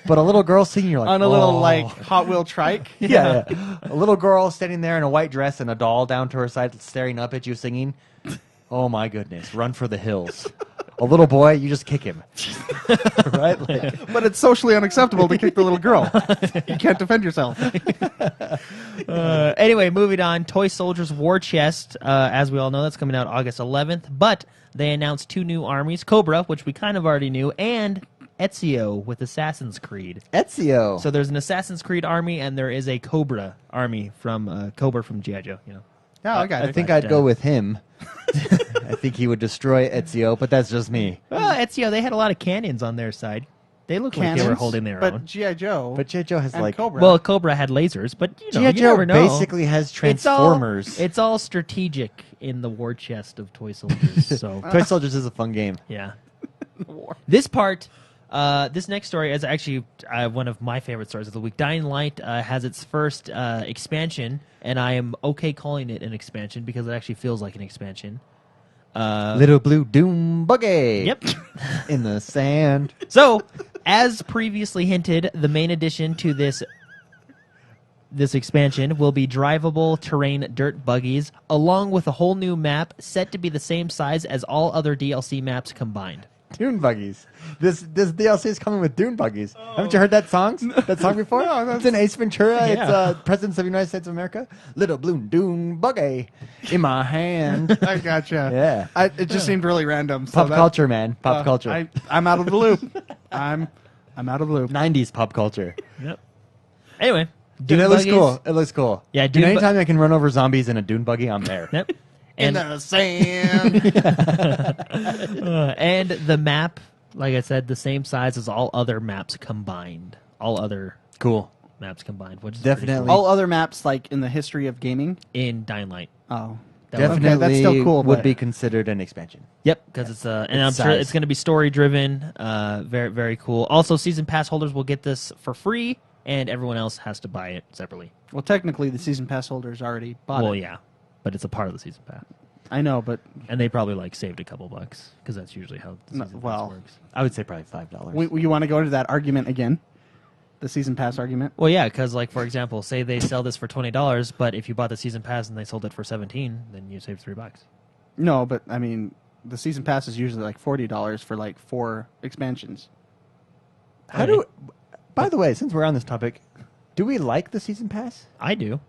Speaker 1: But a little girl singing, you're like,
Speaker 2: On a little
Speaker 1: "Oh."
Speaker 2: like Hot Wheel trike.
Speaker 1: yeah. A little girl standing there in a white dress and a doll down to her side staring up at you singing. Oh my goodness, run for the hills. A little boy, you just kick him. Right? Like,
Speaker 2: But it's socially unacceptable to kick the little girl. You can't defend yourself.
Speaker 3: Anyway, moving on. Toy Soldiers War Chest, as we all know, that's coming out August 11th. But they announced 2 new armies: Cobra, which we kind of already knew, and Ezio with Assassin's Creed.
Speaker 1: Ezio.
Speaker 3: So there's an Assassin's Creed army, and there is a Cobra army from Cobra from G.I. Joe. You know.
Speaker 2: Yeah, I got
Speaker 1: I
Speaker 2: it.
Speaker 1: think
Speaker 3: But,
Speaker 1: I'd go with him. I think he would destroy Ezio, but that's just me.
Speaker 3: Well, Ezio, they had a lot of cannons on their side. They looked like they were
Speaker 2: Cannons,
Speaker 3: holding their
Speaker 2: but
Speaker 3: own.
Speaker 2: G.I. Joe
Speaker 1: But J. Joe has
Speaker 2: and
Speaker 1: like
Speaker 2: Cobra.
Speaker 3: Well, Cobra had lasers, but you know,
Speaker 1: G.I.
Speaker 3: you
Speaker 1: Joe
Speaker 3: never know.
Speaker 1: basically has Transformers.
Speaker 3: It's all strategic in the war chest of toy soldiers. So
Speaker 1: Toy Soldiers is a fun game.
Speaker 3: yeah, this part, this next story is actually one of my favorite stories of the week. Dying Light has its first expansion, and I am okay calling it an expansion because it actually feels like an expansion.
Speaker 1: Little Blue Doom Buggy.
Speaker 3: Yep.
Speaker 1: In the sand.
Speaker 3: So, as previously hinted, the main addition to this expansion will be drivable terrain dirt buggies, along with a whole new map set to be the same size as all other DLC maps combined.
Speaker 1: Dune buggies. This DLC is coming with dune buggies. Haven't you heard that song before?
Speaker 2: No,
Speaker 1: it's in Ace Ventura.
Speaker 3: Yeah.
Speaker 1: It's Presidents of the United States of America. Little blue dune buggy in my hand.
Speaker 2: I gotcha.
Speaker 1: Yeah.
Speaker 2: It just seemed really random. So
Speaker 1: Pop culture, man. Pop culture.
Speaker 2: I'm out of the loop. I'm out of the loop.
Speaker 1: 90s pop culture.
Speaker 3: Yep. Anyway,
Speaker 1: Dude, it looks
Speaker 3: buggies.
Speaker 1: cool. It looks cool.
Speaker 3: Yeah,
Speaker 1: Dude,
Speaker 3: dune
Speaker 1: anytime I can run over zombies in a dune buggy, I'm there.
Speaker 3: Yep.
Speaker 2: In
Speaker 3: And
Speaker 2: the sand.
Speaker 3: and the map, like I said, the same size as all other maps combined. All other
Speaker 1: Cool.
Speaker 3: maps combined, which is pretty
Speaker 1: Definitely.
Speaker 2: All other maps, like in the history of gaming.
Speaker 3: cool. In Dying Light.
Speaker 2: Oh,
Speaker 3: That would-
Speaker 1: Definitely
Speaker 2: okay, that's still cool.
Speaker 1: would
Speaker 2: but
Speaker 1: be considered an expansion.
Speaker 3: Yep, because it's and I'm
Speaker 1: It's
Speaker 3: sure
Speaker 1: size.
Speaker 3: it's going to be story driven. Very very cool. Also, season pass holders will get this for free, and everyone else has to buy it separately.
Speaker 2: Well, technically, the season pass holders already bought
Speaker 3: Well,
Speaker 2: it.
Speaker 3: yeah, but it's a part of the season pass,
Speaker 2: I know, but
Speaker 3: and they probably like saved a couple bucks because that's usually how the
Speaker 2: No,
Speaker 3: season
Speaker 2: well,
Speaker 3: pass works.
Speaker 1: I would say probably $5.
Speaker 2: you want to go into that argument again? The season pass argument?
Speaker 3: Well, yeah, because like for example, say they sell this for $20, but if you bought the season pass and they sold it for $17, then you saved $3.
Speaker 2: No, but I mean, the season pass is usually like $40 for like 4 expansions.
Speaker 1: How do? By the way, since we're on this topic, do we like the season pass?
Speaker 3: I do,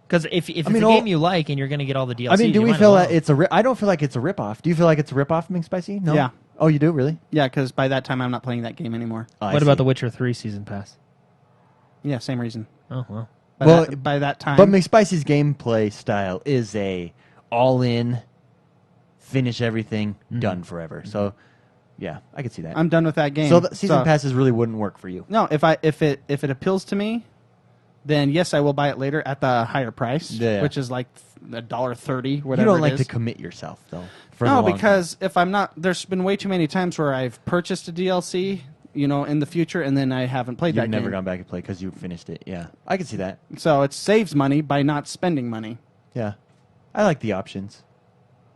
Speaker 3: because if it's
Speaker 1: mean,
Speaker 3: a
Speaker 1: all-
Speaker 3: game you like and you're going to get all the DLCs,
Speaker 1: I mean, do
Speaker 3: you
Speaker 1: we
Speaker 3: might
Speaker 1: feel
Speaker 3: as
Speaker 1: that it's a? I don't feel like it's a ripoff. Do you feel like it's a ripoff, McSpicy? No.
Speaker 2: Yeah.
Speaker 1: Oh, you do really?
Speaker 2: Yeah, because by that time I'm not playing that game anymore.
Speaker 1: Oh, I
Speaker 3: What about
Speaker 1: see.
Speaker 3: the Witcher 3 season pass?
Speaker 2: Yeah, same reason.
Speaker 3: Oh well.
Speaker 2: By that time,
Speaker 1: But McSpicy's gameplay style is a all-in, finish everything, done forever. So, yeah, I could see that.
Speaker 2: I'm done with that game.
Speaker 1: So the season passes really wouldn't work for you.
Speaker 2: No, if it appeals to me, then yes, I will buy it later at the higher price,
Speaker 1: Yeah.
Speaker 2: which is like $1.30,
Speaker 1: You
Speaker 2: whatever.
Speaker 1: don't
Speaker 2: it
Speaker 1: like
Speaker 2: is.
Speaker 1: to commit yourself though. For the
Speaker 2: No,
Speaker 1: long
Speaker 2: because if I'm not, there's been way too many times where I've purchased a DLC, in the future, and then I haven't played
Speaker 1: time.
Speaker 2: that
Speaker 1: You've never
Speaker 2: game.
Speaker 1: gone back and played because you finished it. Yeah, I can see that.
Speaker 2: So it saves money by not spending money.
Speaker 1: Yeah, I like the options.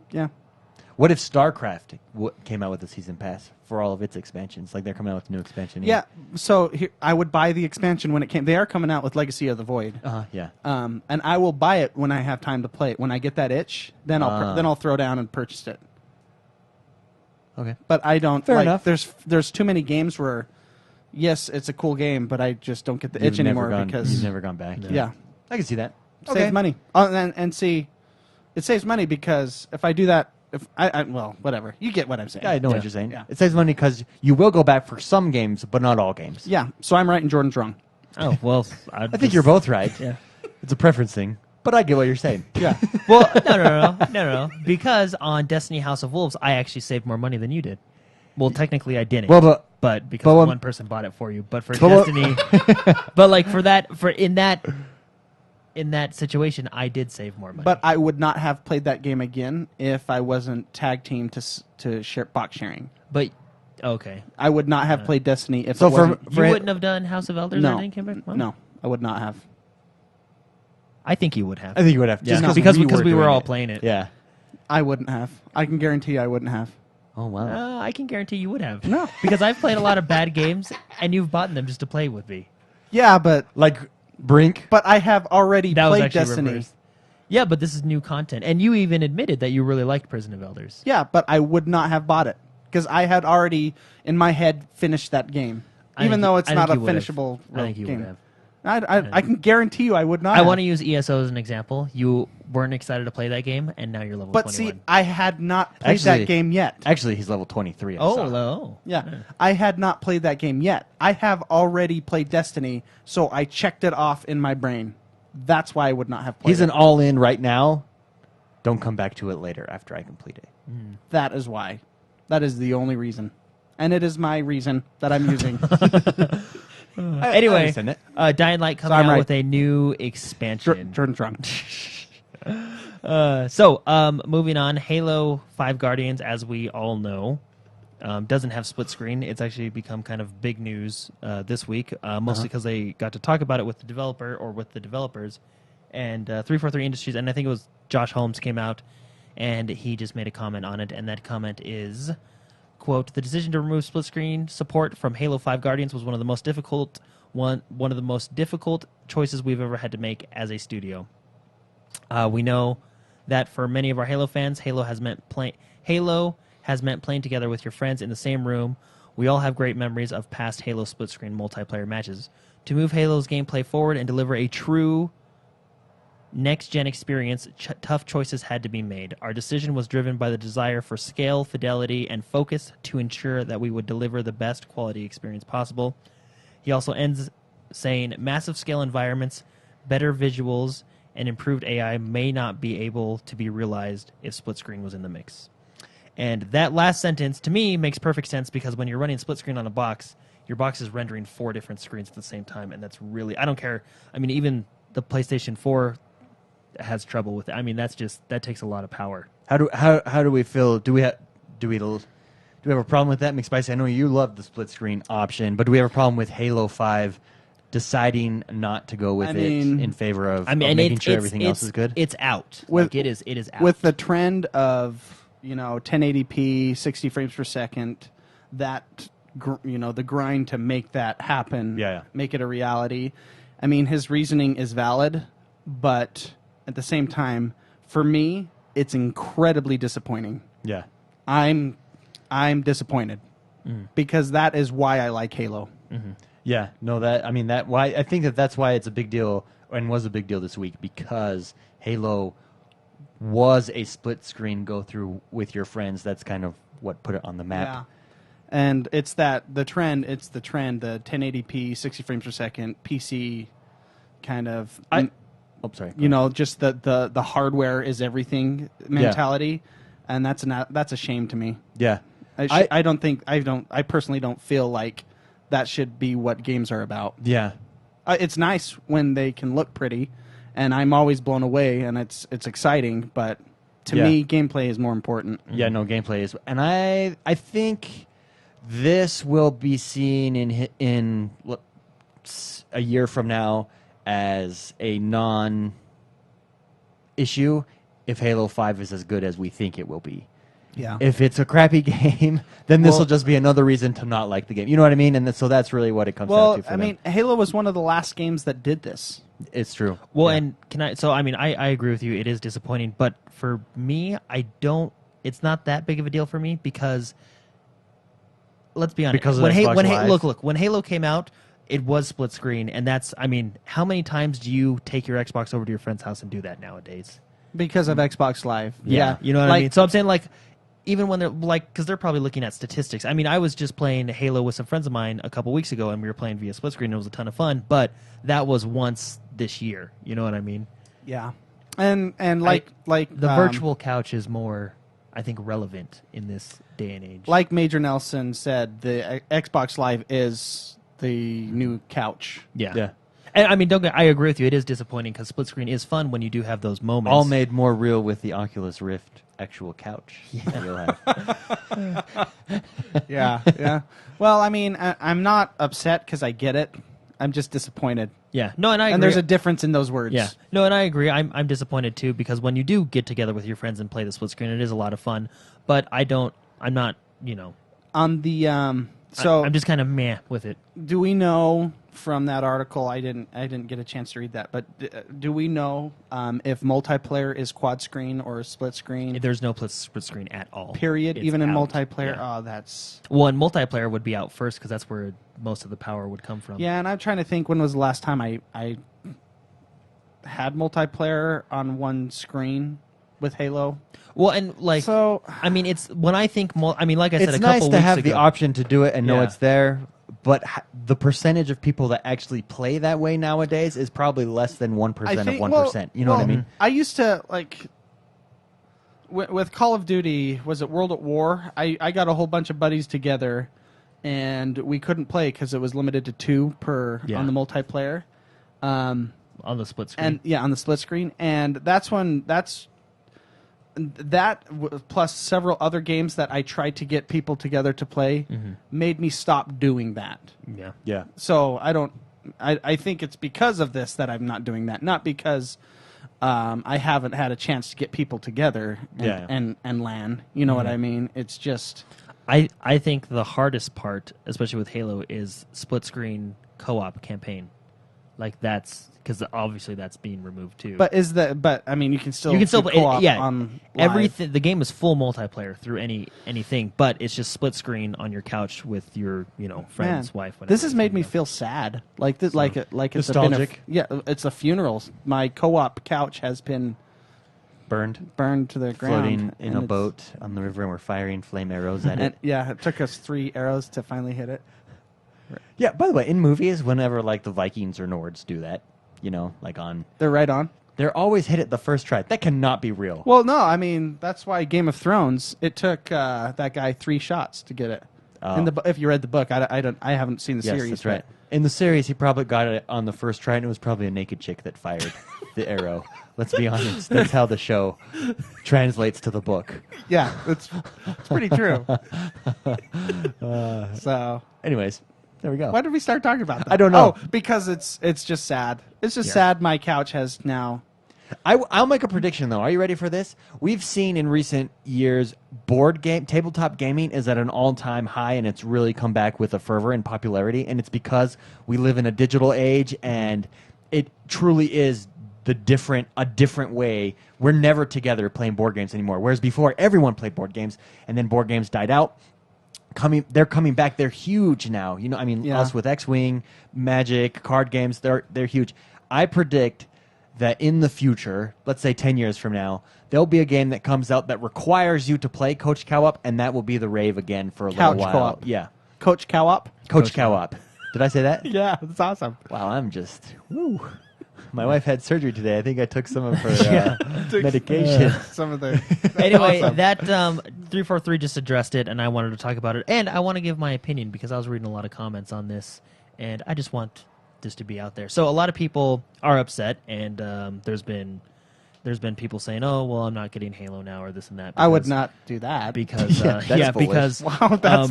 Speaker 2: Yeah.
Speaker 1: What if StarCraft came out with a season pass for all of its expansions? Like they're coming out with a new expansion.
Speaker 2: Yeah. So here, I would buy the expansion when it came. They are coming out with Legacy of the Void.
Speaker 1: Yeah.
Speaker 2: And I will buy it when I have time to play it. When I get that itch, then I'll throw down and purchase it.
Speaker 1: Okay.
Speaker 2: But I don't.
Speaker 1: Fair
Speaker 2: like,
Speaker 1: enough.
Speaker 2: There's too many games where, yes, it's a cool game, but I just don't get the itch anymore because
Speaker 1: you've never gone back.
Speaker 2: yeah,
Speaker 1: I can see that.
Speaker 2: saves money. And see, it saves money because if I do that, if I well, whatever, you get what I'm saying.
Speaker 1: Yeah, I know
Speaker 3: Yeah.
Speaker 1: what you're saying.
Speaker 2: Yeah.
Speaker 1: It saves money because you will go back for some games, but not all games.
Speaker 2: Yeah. So I'm right and Jordan's wrong.
Speaker 3: Oh well,
Speaker 1: I think you're both right.
Speaker 3: Yeah.
Speaker 1: It's a preference thing, but I get what you're saying.
Speaker 2: Yeah.
Speaker 3: Well, no. Because on Destiny House of Wolves, I actually saved more money than you did. Well, technically, I didn't.
Speaker 1: Well,
Speaker 3: but because
Speaker 1: but when-
Speaker 3: one person bought it for you. But for
Speaker 1: But
Speaker 3: Destiny, but like in that situation, I did save more money.
Speaker 2: But I would not have played that game again if I wasn't tag team to share box sharing.
Speaker 3: But okay,
Speaker 2: I would not have played Destiny if
Speaker 1: So
Speaker 2: it wasn't.
Speaker 3: you wouldn't have done House of Elders.
Speaker 2: No.
Speaker 3: or anything, Kimber? Well,
Speaker 2: No, I would not have.
Speaker 3: I think you would have.
Speaker 1: I think you would have.
Speaker 3: Yeah,
Speaker 1: Just
Speaker 3: because we
Speaker 1: doing
Speaker 3: were all
Speaker 1: it.
Speaker 3: playing it.
Speaker 1: Yeah.
Speaker 2: I wouldn't have. I can guarantee I wouldn't have.
Speaker 1: Oh wow.
Speaker 3: I can guarantee you would have.
Speaker 2: No.
Speaker 3: because I've played a lot of bad games, and you've bought them just to play with me.
Speaker 2: Yeah, but
Speaker 1: Like Brink.
Speaker 2: I have already
Speaker 3: That was
Speaker 2: played
Speaker 3: actually
Speaker 2: Destiny.
Speaker 3: reversed. Yeah, but this is new content, and you even admitted that you really liked Prison of Elders.
Speaker 2: Yeah, but I would not have bought it because I had already in my head finished that game,
Speaker 3: I
Speaker 2: even
Speaker 3: think
Speaker 2: though
Speaker 3: you-
Speaker 2: it's
Speaker 3: I
Speaker 2: not a
Speaker 3: think you would've.
Speaker 2: finishable
Speaker 3: I think you
Speaker 2: game.
Speaker 3: would have.
Speaker 2: I can guarantee you I would not.
Speaker 3: I
Speaker 2: have.
Speaker 3: want to use ESO as an example. You weren't excited to play that game, and now you're level
Speaker 2: But
Speaker 3: 21.
Speaker 2: see, I had not played
Speaker 1: Actually-
Speaker 2: that game yet.
Speaker 1: Actually, he's level 23. I
Speaker 3: oh,
Speaker 1: saw.
Speaker 3: low.
Speaker 2: Yeah, I had not played that game yet. I have already played Destiny, so I checked it off in my brain. That's why I would not have played
Speaker 1: He's
Speaker 2: it.
Speaker 1: an all-in right now. Don't come back to it later after I complete it.
Speaker 2: That is why. That is the only reason. And it is my reason that I'm using.
Speaker 1: I
Speaker 3: Anyway,
Speaker 1: understand it.
Speaker 3: Dying Light coming
Speaker 2: I'm
Speaker 3: out
Speaker 2: right.
Speaker 3: with a new expansion.
Speaker 2: Jordan's wrong.
Speaker 3: Moving on, Halo 5 Guardians, as we all know, doesn't have split screen. It's actually become kind of big news this week, mostly because they got to talk about it with the developer or with the developers. And 343 Industries, and I think it was Josh Holmes came out, and he just made a comment on it, and that comment is, quote, "The decision to remove split screen support from Halo 5 Guardians was one of the most difficult choices we've ever had to make as a studio. We know that for many of our Halo fans, Halo has meant playing together with your friends in the same room. We all have great memories of past Halo split-screen multiplayer matches. To move Halo's gameplay forward and deliver a true next-gen experience, tough choices had to be made. Our decision was driven by the desire for scale, fidelity, and focus to ensure that we would deliver the best quality experience possible. He also ends saying, massive scale environments, better visuals, and improved AI may not be able to be realized if split screen was in the mix. And that last sentence, to me, makes perfect sense because when you're running split screen on a box, your box is rendering 4 different screens at the same time, and that's really, I don't care. I mean, even the PlayStation 4 has trouble with it. I mean, that takes a lot of power.
Speaker 1: How do we feel? Do we have a problem with that, McSpicy? I know you love the split screen option, but do we have a problem with Halo 5 deciding not to go with it in favor of making sure everything else is good?
Speaker 3: It's out. It is out.
Speaker 2: With the trend of 1080p, 60 frames per second, that the grind to make that happen, make it a reality. I mean, his reasoning is valid, but at the same time, for me, it's incredibly disappointing.
Speaker 1: Yeah,
Speaker 2: I'm disappointed because that is why I like Halo.
Speaker 1: Mm-hmm. Yeah, no, I think that's why it's a big deal and was a big deal this week because Halo was a split screen go through with your friends. That's kind of what put it on the map.
Speaker 2: Yeah. And it's the trend, the 1080p, 60 frames per second, PC kind of just the hardware is everything mentality, and that's a shame to me.
Speaker 1: Yeah.
Speaker 2: I personally don't feel like that should be what games are about.
Speaker 1: Yeah.
Speaker 2: It's nice when they can look pretty, and I'm always blown away, and it's exciting, but to me, gameplay is more important.
Speaker 1: Yeah, no, gameplay is. And I think this will be seen in a year from now as a non-issue if Halo 5 is as good as we think it will be.
Speaker 2: Yeah.
Speaker 1: If it's a crappy game, then this will just be another reason to not like the game. You know what I mean? And so that's really what it comes down to for them.
Speaker 2: Halo was one of the last games that did this.
Speaker 1: It's true.
Speaker 3: Well, and I agree with you. It is disappointing, but for me, it's not that big of a deal for me because let's be honest.
Speaker 1: Because of Xbox Live?
Speaker 3: When Halo came out, it was split screen, and how many times do you take your Xbox over to your friend's house and do that nowadays?
Speaker 2: Because of Xbox Live.
Speaker 3: Yeah. You know what I mean? So I'm saying, even when they're because they're probably looking at statistics. I mean, I was just playing Halo with some friends of mine a couple weeks ago, and we were playing via split screen. And it was a ton of fun, but that was once this year. You know what I mean?
Speaker 2: Yeah, and the
Speaker 3: virtual couch is more, I think, relevant in this day and age.
Speaker 2: Like Major Nelson said, the Xbox Live is the new couch.
Speaker 3: Yeah. And I agree with you. It is disappointing because split screen is fun when you do have those moments.
Speaker 1: All made more real with the Oculus Rift actual couch.
Speaker 3: Yeah.
Speaker 1: You'll have.
Speaker 2: Yeah. Well, I'm not upset because I get it. I'm just disappointed.
Speaker 3: Yeah. No, and I agree.
Speaker 2: And there's a difference in those words.
Speaker 3: Yeah. No, and I agree. I'm disappointed too because when you do get together with your friends and play the split screen, it is a lot of fun. But I'm not.
Speaker 2: On the
Speaker 3: I'm just kind of meh with it.
Speaker 2: Do we know from that article? I didn't get a chance to read that, but do we know if multiplayer is quad screen or split screen?
Speaker 3: There's no split screen at all.
Speaker 2: Period.
Speaker 3: It's
Speaker 2: even in
Speaker 3: out.
Speaker 2: multiplayer.
Speaker 3: Yeah.
Speaker 2: Oh, that's
Speaker 3: and multiplayer would be out first because that's where most of the power would come from.
Speaker 2: Yeah, and I'm trying to think when was the last time I had multiplayer on one screen with Halo.
Speaker 3: Well, and it's when I think like I said,
Speaker 1: it's
Speaker 3: a couple
Speaker 1: nice
Speaker 3: weeks
Speaker 1: to have
Speaker 3: ago,
Speaker 1: the option to do it and know
Speaker 3: Yeah.
Speaker 1: it's there. But the percentage of people that actually play that way nowadays is probably less than 1% of 1%. You know what I mean?
Speaker 2: I used to with Call of Duty. Was it World at War? I got a whole bunch of buddies together, and we couldn't play because it was limited to 2 per on the multiplayer.
Speaker 3: On the split screen.
Speaker 2: On the split screen, and plus several other games that I tried to get people together to play made me stop doing that.
Speaker 1: Yeah.
Speaker 2: So I think it's because of this that I'm not doing that, not because I haven't had a chance to get people together and LAN. You know what I mean? It's just
Speaker 3: I think the hardest part, especially with Halo, is split screen co-op campaign. Like that's because obviously that's being removed too.
Speaker 2: But I mean, you can still
Speaker 3: play
Speaker 2: co-op
Speaker 3: yeah.
Speaker 2: on
Speaker 3: Everything. The game is full multiplayer through anything, but it's just split screen on your couch with your friends, wife. Whatever.
Speaker 2: This has made me feel sad. Like this, like it's
Speaker 1: nostalgic.
Speaker 2: it's a funeral. My co-op couch has been burned to the ground,
Speaker 1: floating in a boat on the river, and we're firing flame arrows at it.
Speaker 2: Yeah, it took us 3 arrows to finally hit it.
Speaker 1: Yeah. By the way, in movies, whenever like the Vikings or Nords do that,
Speaker 2: They're right on.
Speaker 1: they're always hit it the first try. That cannot be real.
Speaker 2: Well, no, I mean that's why Game of Thrones. It took that guy 3 shots to get it.
Speaker 1: Oh.
Speaker 2: If you read the book, I haven't seen the
Speaker 1: Yes,
Speaker 2: series.
Speaker 1: that's right. In the series, he probably got it on the first try, and it was probably a naked chick that fired the arrow. Let's be honest. That's how the show translates to the book.
Speaker 2: Yeah, it's pretty true. So,
Speaker 1: anyways, there we go.
Speaker 2: why did we start talking about that?
Speaker 1: I don't know.
Speaker 2: Oh, because it's just sad. It's just sad. My couch has now.
Speaker 1: I'll make a prediction, though. Are you ready for this? We've seen in recent years tabletop gaming is at an all-time high, and it's really come back with a fervor and popularity, and it's because we live in a digital age, and it truly is a different way. We're never together playing board games anymore, whereas before, everyone played board games, and then board games died out. They're coming back. They're huge now. Us with X-Wing, Magic, card games, they're huge. I predict that in the future, let's say 10 years from now, there'll be a game that comes out that requires you to play Coach Co-op, and that will be the rave again for a little while.
Speaker 2: Co-op.
Speaker 1: Yeah.
Speaker 2: Coach Co-op?
Speaker 1: Coach Co-op. Did I say that?
Speaker 2: Yeah, that's awesome.
Speaker 1: Wow, I'm just... Woo. My wife had surgery today. I think I took some of her medication.
Speaker 2: Some of the...
Speaker 3: Anyway,
Speaker 2: awesome.
Speaker 3: that 343 just addressed it, and I wanted to talk about it. And I want to give my opinion because I was reading a lot of comments on this, and I just want this to be out there. So a lot of people are upset, and there's been people saying, "Oh, well, I'm not getting Halo now," or this and that.
Speaker 2: I would not do that.
Speaker 3: because
Speaker 1: that's
Speaker 3: because
Speaker 2: wow, that's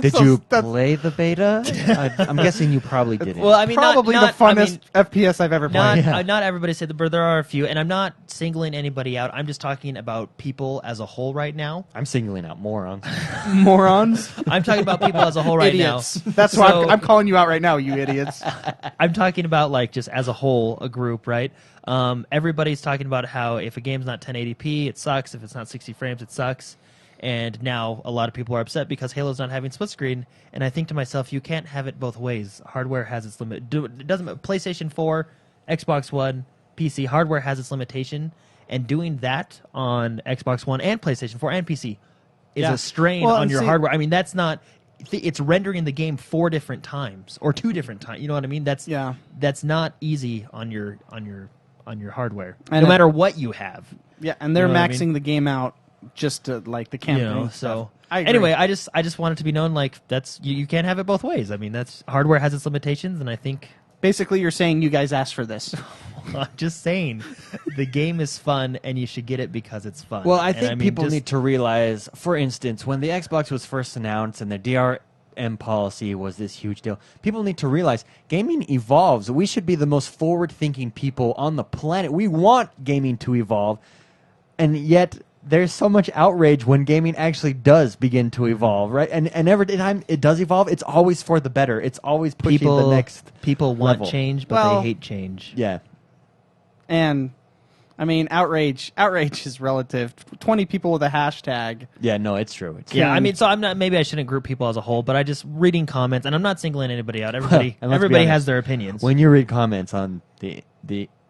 Speaker 1: Did you play the beta? I'm guessing you probably didn't.
Speaker 3: well, I mean,
Speaker 2: probably
Speaker 3: not,
Speaker 2: the funnest FPS I've ever played.
Speaker 3: Not everybody said that, but there are a few, and I'm not singling anybody out. I'm just talking about people as a whole right now.
Speaker 1: I'm singling out morons.
Speaker 2: Morons.
Speaker 3: I'm talking about people as a whole right
Speaker 2: Idiots.
Speaker 3: now.
Speaker 2: That's why I'm calling you out right now, you idiots.
Speaker 3: I'm talking about like just as a whole, a group, right? Everybody's talking about how if a game's not 1080p, it sucks. If it's not 60 frames, it sucks. And now a lot of people are upset because Halo's not having split screen. And I think to myself, you can't have it both ways. Hardware has its limit. It doesn't. PlayStation 4, Xbox One, PC. Hardware has its limitation, and doing that on Xbox One and PlayStation 4 and PC is a strain on your hardware. I mean, that's not. It's rendering the game 4 different times or 2 different times. You know what I mean? That's not easy on your hardware,
Speaker 2: and
Speaker 3: no matter what you have.
Speaker 2: Yeah, and they're
Speaker 3: You know what I
Speaker 2: maxing
Speaker 3: mean?
Speaker 2: the game out just to like the campaign.
Speaker 3: So
Speaker 2: I agree.
Speaker 3: anyway, I just want it to be known like that's you can't have it both ways. I mean, that's hardware has its limitations, and I think
Speaker 2: basically you're saying you guys asked for this.
Speaker 3: I'm just saying the game is fun, and you should get it because it's fun.
Speaker 1: Well, I think people need to realize, for instance, when the Xbox was first announced and the DRM policy was this huge deal, people need to realize gaming evolves. We should be the most forward-thinking people on the planet. We want gaming to evolve, and yet there's so much outrage when gaming actually does begin to evolve, right? And every time it does evolve, it's always for the better. It's always pushing the next
Speaker 3: people want
Speaker 1: level.
Speaker 3: change, but they hate change.
Speaker 1: Yeah.
Speaker 2: And I mean, outrage is relative. 20 people with a hashtag.
Speaker 1: Yeah, no, it's true.
Speaker 3: Yeah, I mean, so I'm not. Maybe I shouldn't group people as a whole, but I just reading comments, and I'm not singling anybody out. Everybody has their opinions.
Speaker 1: When you read comments on the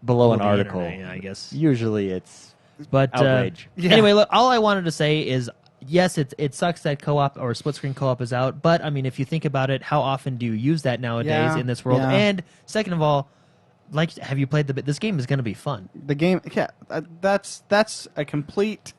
Speaker 1: below an
Speaker 3: the
Speaker 1: article,
Speaker 3: internet, I guess
Speaker 1: usually it's
Speaker 3: outrage.
Speaker 2: Yeah.
Speaker 3: Anyway, look, all I wanted to say is yes, it sucks that co-op or split screen co-op is out, but I mean, if you think about it, how often do you use that nowadays in this world?
Speaker 2: Yeah.
Speaker 3: And second of all, like, have you played this game is going to be fun.
Speaker 2: The game, that's a complete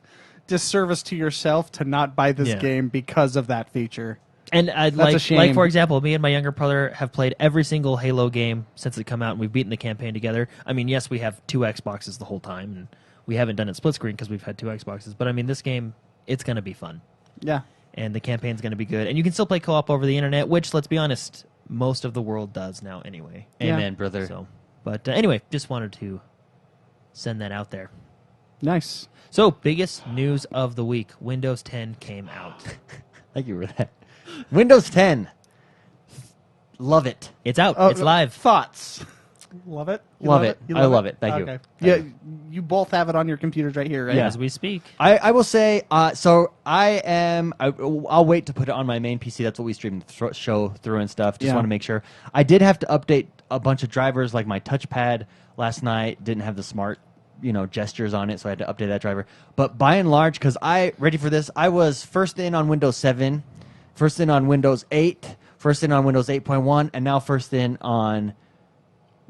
Speaker 2: disservice to yourself to not buy this game because of that feature.
Speaker 3: And
Speaker 2: a shame.
Speaker 3: like for example, me and my younger brother have played every single Halo game since it come out, and we've beaten the campaign together. I mean, yes, we have 2 Xboxes the whole time, and we haven't done it split screen because we've had 2 Xboxes. But I mean, this game, it's going to be fun.
Speaker 2: Yeah.
Speaker 3: And the campaign's going to be good. And you can still play co-op over the internet, which, let's be honest, most of the world does now anyway.
Speaker 1: Amen, brother.
Speaker 3: So, but anyway, just wanted to send that out there.
Speaker 2: Nice.
Speaker 3: So, biggest news of the week. Windows 10 came out.
Speaker 1: Thank you for that. Windows 10. Love it.
Speaker 3: It's out. It's live.
Speaker 2: Thoughts. Love it. You
Speaker 1: Love it.
Speaker 2: You
Speaker 1: I love it. Thank you.
Speaker 2: Okay.
Speaker 1: Thank
Speaker 2: Yeah, you both have it on your computers right here, right?
Speaker 3: As we speak.
Speaker 1: I will say, so I'll wait to put it on my main PC. That's what we stream the show through and stuff. Just
Speaker 2: Yeah.
Speaker 1: want to make sure. I did have to update a bunch of drivers, like my touchpad last night didn't have the smart, gestures on it, so I had to update that driver. But by and large, because ready for this, I was first in on Windows 7, first in on Windows 8, first in on Windows 8.1, and now first in on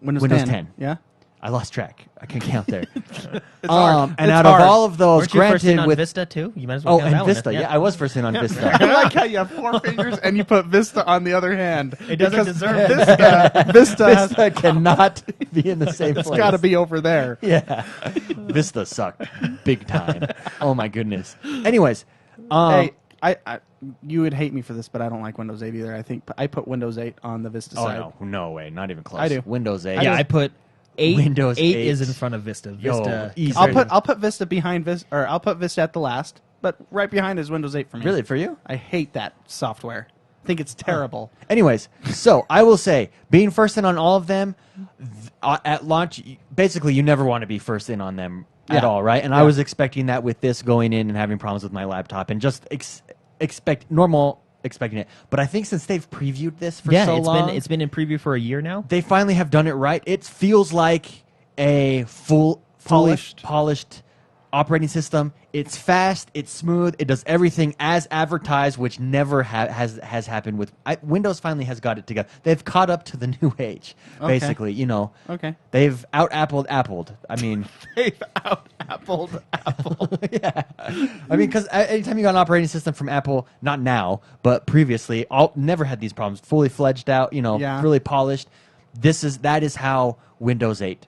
Speaker 1: Windows 10.
Speaker 2: Yeah.
Speaker 1: I lost track. I can count there.
Speaker 2: It's hard.
Speaker 1: And
Speaker 2: It's
Speaker 1: out
Speaker 2: hard.
Speaker 1: of all of those,
Speaker 3: Weren't you first in
Speaker 1: granted
Speaker 3: on
Speaker 1: with
Speaker 3: Vista too? You might as well
Speaker 1: oh,
Speaker 3: count
Speaker 1: and
Speaker 3: that one.
Speaker 1: Vista, yeah, I was first in on Vista.
Speaker 2: I like how you have 4 fingers and you put Vista on the other hand.
Speaker 3: It doesn't
Speaker 2: Because
Speaker 3: deserve it.
Speaker 1: Vista cannot be in the same
Speaker 2: It's
Speaker 1: place.
Speaker 2: got to be over there.
Speaker 1: Yeah, Vista sucked big time. Oh my goodness. Anyways,
Speaker 2: Hey, you would hate me for this, but I don't like Windows 8 either. I think I put Windows 8 on the Vista
Speaker 1: oh
Speaker 2: side.
Speaker 1: no way, not even close.
Speaker 2: I do.
Speaker 1: Windows 8.
Speaker 3: Yeah, I put 8.
Speaker 1: Windows
Speaker 3: 8
Speaker 1: 8
Speaker 3: is in front of Vista.
Speaker 1: Yo,
Speaker 3: Vista.
Speaker 1: easy.
Speaker 2: I'll put Vista behind Vista, or I'll put Vista at the last, but right behind is Windows 8 for me.
Speaker 1: Really for you?
Speaker 2: I hate that software. I think it's terrible.
Speaker 1: Anyways, so I will say, being first in on all of them at launch, basically you never want to be first in on them at
Speaker 2: Yeah.
Speaker 1: all, right? And I was expecting that with this going in and having problems with my laptop and just expecting it. But I think since they've previewed this for so long,
Speaker 3: it's been in preview for a year now.
Speaker 1: they finally have done it right. It feels like a fully polished operating system. It's fast, it's smooth, it does everything as advertised, which never has happened with Windows. Finally has got it together. They've caught up to the new age, basically.
Speaker 2: Okay.
Speaker 1: They've appled. I mean,
Speaker 2: They've out-appled Apple.
Speaker 1: yeah. I mean, because anytime you got an operating system from Apple, not now, but previously, never had these problems. Fully fledged out,
Speaker 2: Yeah.
Speaker 1: really polished. That is how Windows 8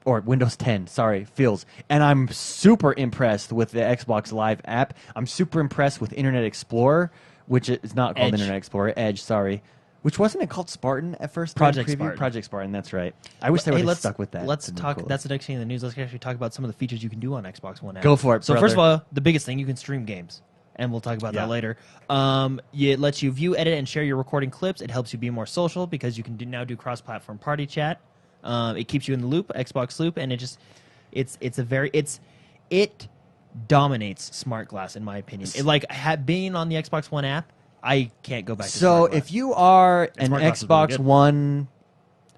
Speaker 1: or Windows 10, feels. And I'm super impressed with the Xbox Live app. I'm super impressed with Internet Explorer, which is not called
Speaker 3: Edge.
Speaker 1: Internet Explorer, Edge, sorry. Which wasn't it called Spartan at first?
Speaker 3: Project
Speaker 1: Preview?
Speaker 3: Spartan.
Speaker 1: Project Spartan, that's right. I wish they would have stuck with that.
Speaker 3: Let's
Speaker 1: It'd been
Speaker 3: talk.
Speaker 1: cooler.
Speaker 3: That's the next thing in the news. Let's actually talk about some of the features you can do on Xbox One. App.
Speaker 1: Go for it,
Speaker 3: So first of
Speaker 1: brother.
Speaker 3: all, the biggest thing, you can stream games, and we'll talk about
Speaker 1: Yeah.
Speaker 3: that later. It lets you view, edit, and share your recording clips. It helps you be more social because you can now do cross-platform party chat. It keeps you in the loop, Xbox loop, and it dominates smart glass in my opinion. Being on the Xbox One app, I can't go back to
Speaker 1: So
Speaker 3: smart glass.
Speaker 1: if you are an
Speaker 3: Smart glass is really
Speaker 1: Xbox
Speaker 3: good.
Speaker 1: One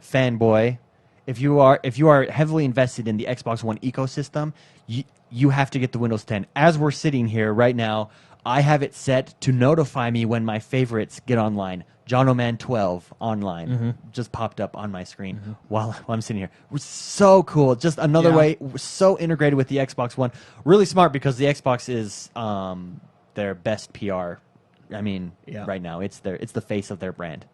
Speaker 1: fanboy, if you are heavily invested in the Xbox One ecosystem, you have to get the Windows 10. As we're sitting here right now, I have it set to notify me when my favorites get online. John O'Man 12 online just popped up on my screen while I'm sitting here. It was so cool. Just another way, so integrated with the Xbox One. Really smart because the Xbox is their best PR. I mean, right now it's the face of their brand.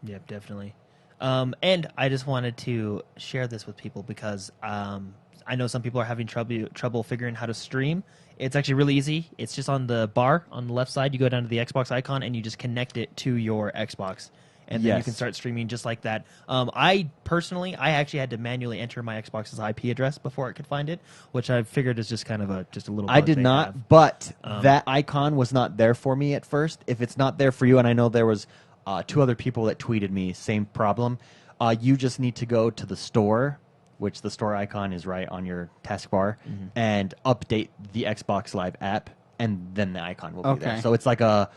Speaker 3: Yeah, definitely. And I just wanted to share this with people because I know some people are having trouble figuring how to stream. It's actually really easy. It's just on the bar on the left side. You go down to the Xbox icon and you just connect it to your Xbox. And then you can start streaming just like that. I actually had to manually enter my Xbox's IP address before it could find it, which I figured is just kind of a little.
Speaker 1: I
Speaker 3: bug
Speaker 1: did
Speaker 3: they
Speaker 1: not,
Speaker 3: have.
Speaker 1: but that icon was not there for me at first. If it's not there for you, and I know there was 2 other people that tweeted me, same problem, you just need to go to the store, which the store icon is right on your taskbar, and update the Xbox Live app, and then the icon will be there. So it's like a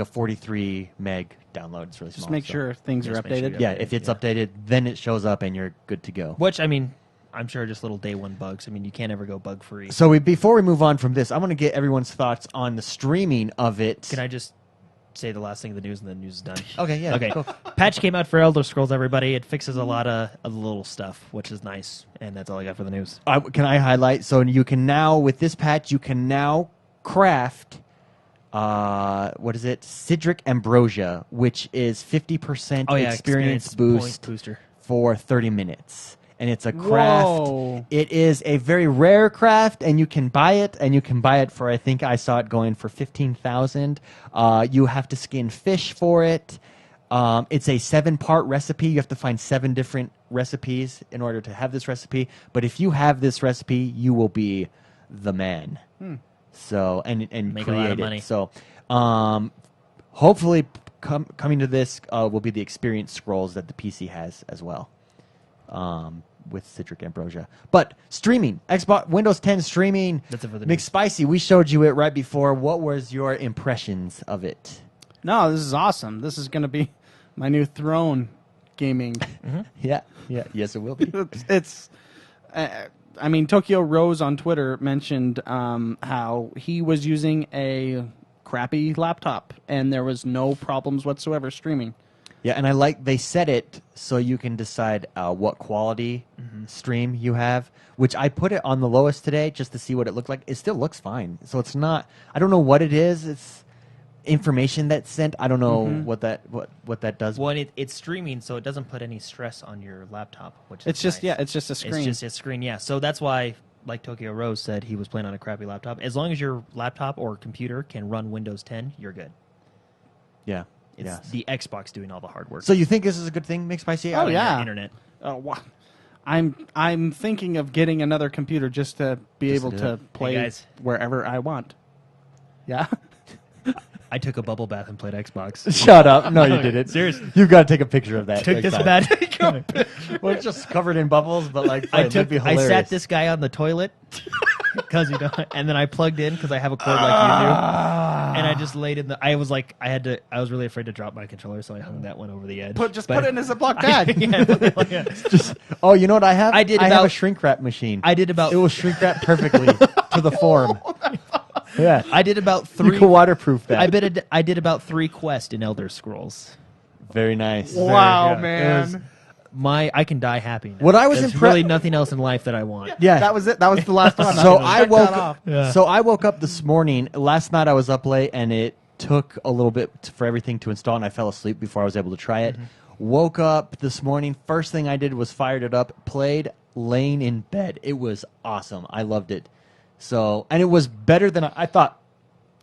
Speaker 1: 43 meg download. It's really small.
Speaker 2: Just make sure things are
Speaker 3: Just make sure
Speaker 2: updated.
Speaker 3: you
Speaker 1: Yeah, if it's updated, then it shows up and you're good to go.
Speaker 3: Which, I mean, I'm sure just little day one bugs. I mean, you can't ever go bug free.
Speaker 1: So before we move on from this, I want to get everyone's thoughts on the streaming of it.
Speaker 3: Can I just say the last thing in the news and then the news is done?
Speaker 1: Okay, yeah.
Speaker 3: Okay.
Speaker 1: Cool.
Speaker 3: Patch came out for Elder Scrolls, everybody. It fixes a lot of the little stuff, which is nice. And that's all I got for the news.
Speaker 1: Can I highlight? So you can now, with this patch, you can now craft, what is it? Cedric Ambrosia, which is 50% experience
Speaker 3: point
Speaker 1: boost
Speaker 3: booster.
Speaker 1: for 30 minutes. And it's a craft.
Speaker 2: Whoa.
Speaker 1: It is a very rare craft, and you can buy it. And you can buy it for, I think I saw it going for 15,000. You have to skin fish for it. It's a 7-part recipe. You have to find 7 different recipes in order to have this recipe. But if you have this recipe, you will be the man. So and
Speaker 3: Make a
Speaker 1: create
Speaker 3: lot of
Speaker 1: it.
Speaker 3: money.
Speaker 1: So hopefully coming to this will be the experience scrolls that the PC has as well. with citric ambrosia. But streaming, Xbox Windows 10 streaming.
Speaker 3: That's it for the news.
Speaker 1: McSpicy, we showed you it right before. What was your impressions of it?
Speaker 2: No, this is awesome. This is going to be my new throne gaming.
Speaker 1: Yeah, yes, it will be.
Speaker 2: I mean, Tokyo Rose on Twitter mentioned how he was using a crappy laptop and there was no problems whatsoever streaming.
Speaker 1: Yeah, and I like they set it so you can decide what quality stream you have, which I put it on the lowest today just to see what it looked like. It still looks fine. So it's not, I don't know what it is. It's information that's sent. I don't know what that does.
Speaker 3: Well, it's streaming, so it doesn't put any stress on your laptop, which is
Speaker 2: It's just
Speaker 3: nice.
Speaker 2: it's just a screen.
Speaker 3: It's just a screen, yeah. So that's why, like Tokyo Rose said, he was playing on a crappy laptop. As long as your laptop or computer can run Windows 10, you're good.
Speaker 1: Yeah.
Speaker 3: It's the Xbox doing all the hard work.
Speaker 1: So you think this is a good thing, McSpicy?
Speaker 2: Oh, yeah.
Speaker 3: Internet.
Speaker 2: I'm thinking of getting another computer just to be able
Speaker 1: to
Speaker 2: to
Speaker 1: do
Speaker 2: play
Speaker 3: guys.
Speaker 2: wherever I want. Yeah.
Speaker 3: I took a bubble bath and played Xbox.
Speaker 1: Shut up. No, you didn't.
Speaker 3: Seriously.
Speaker 1: You've got to take a picture of that.
Speaker 3: Took
Speaker 1: next
Speaker 3: this
Speaker 1: time.
Speaker 3: bad.
Speaker 1: Well, it's just covered in bubbles, but like, that'd be
Speaker 3: I
Speaker 1: hilarious.
Speaker 3: sat this guy on the toilet because and then I plugged in because I have a cord like you do, and I just laid in the. I was really afraid to drop my controller, so I hung that one over the edge.
Speaker 2: Put it in a Ziploc bag.
Speaker 3: Yeah.
Speaker 1: Just, oh, you know what I have?
Speaker 3: I did
Speaker 1: have
Speaker 3: about-
Speaker 1: a shrink wrap machine.
Speaker 3: I did about.
Speaker 1: It will shrink wrap perfectly to the form. Yeah.
Speaker 3: I did about
Speaker 1: You
Speaker 3: 3.
Speaker 1: can waterproof that.
Speaker 3: I did about 3 quests in Elder Scrolls.
Speaker 1: Very nice.
Speaker 2: Wow,
Speaker 1: Very good.
Speaker 2: man.
Speaker 3: I can die happy now.
Speaker 1: What I was
Speaker 3: There's
Speaker 1: impressed.
Speaker 3: really nothing else in life that I want.
Speaker 1: Yeah.
Speaker 2: That was it. That was the last one.
Speaker 1: So
Speaker 2: Check
Speaker 1: I
Speaker 2: that
Speaker 1: woke.
Speaker 2: off.
Speaker 3: Yeah.
Speaker 1: So I woke up this morning. Last night I was up late, and it took a little bit for everything to install, and I fell asleep before I was able to try it. Woke up this morning. First thing I did was fired it up, played, laying in bed. It was awesome. I loved it. So, and it was better than I thought.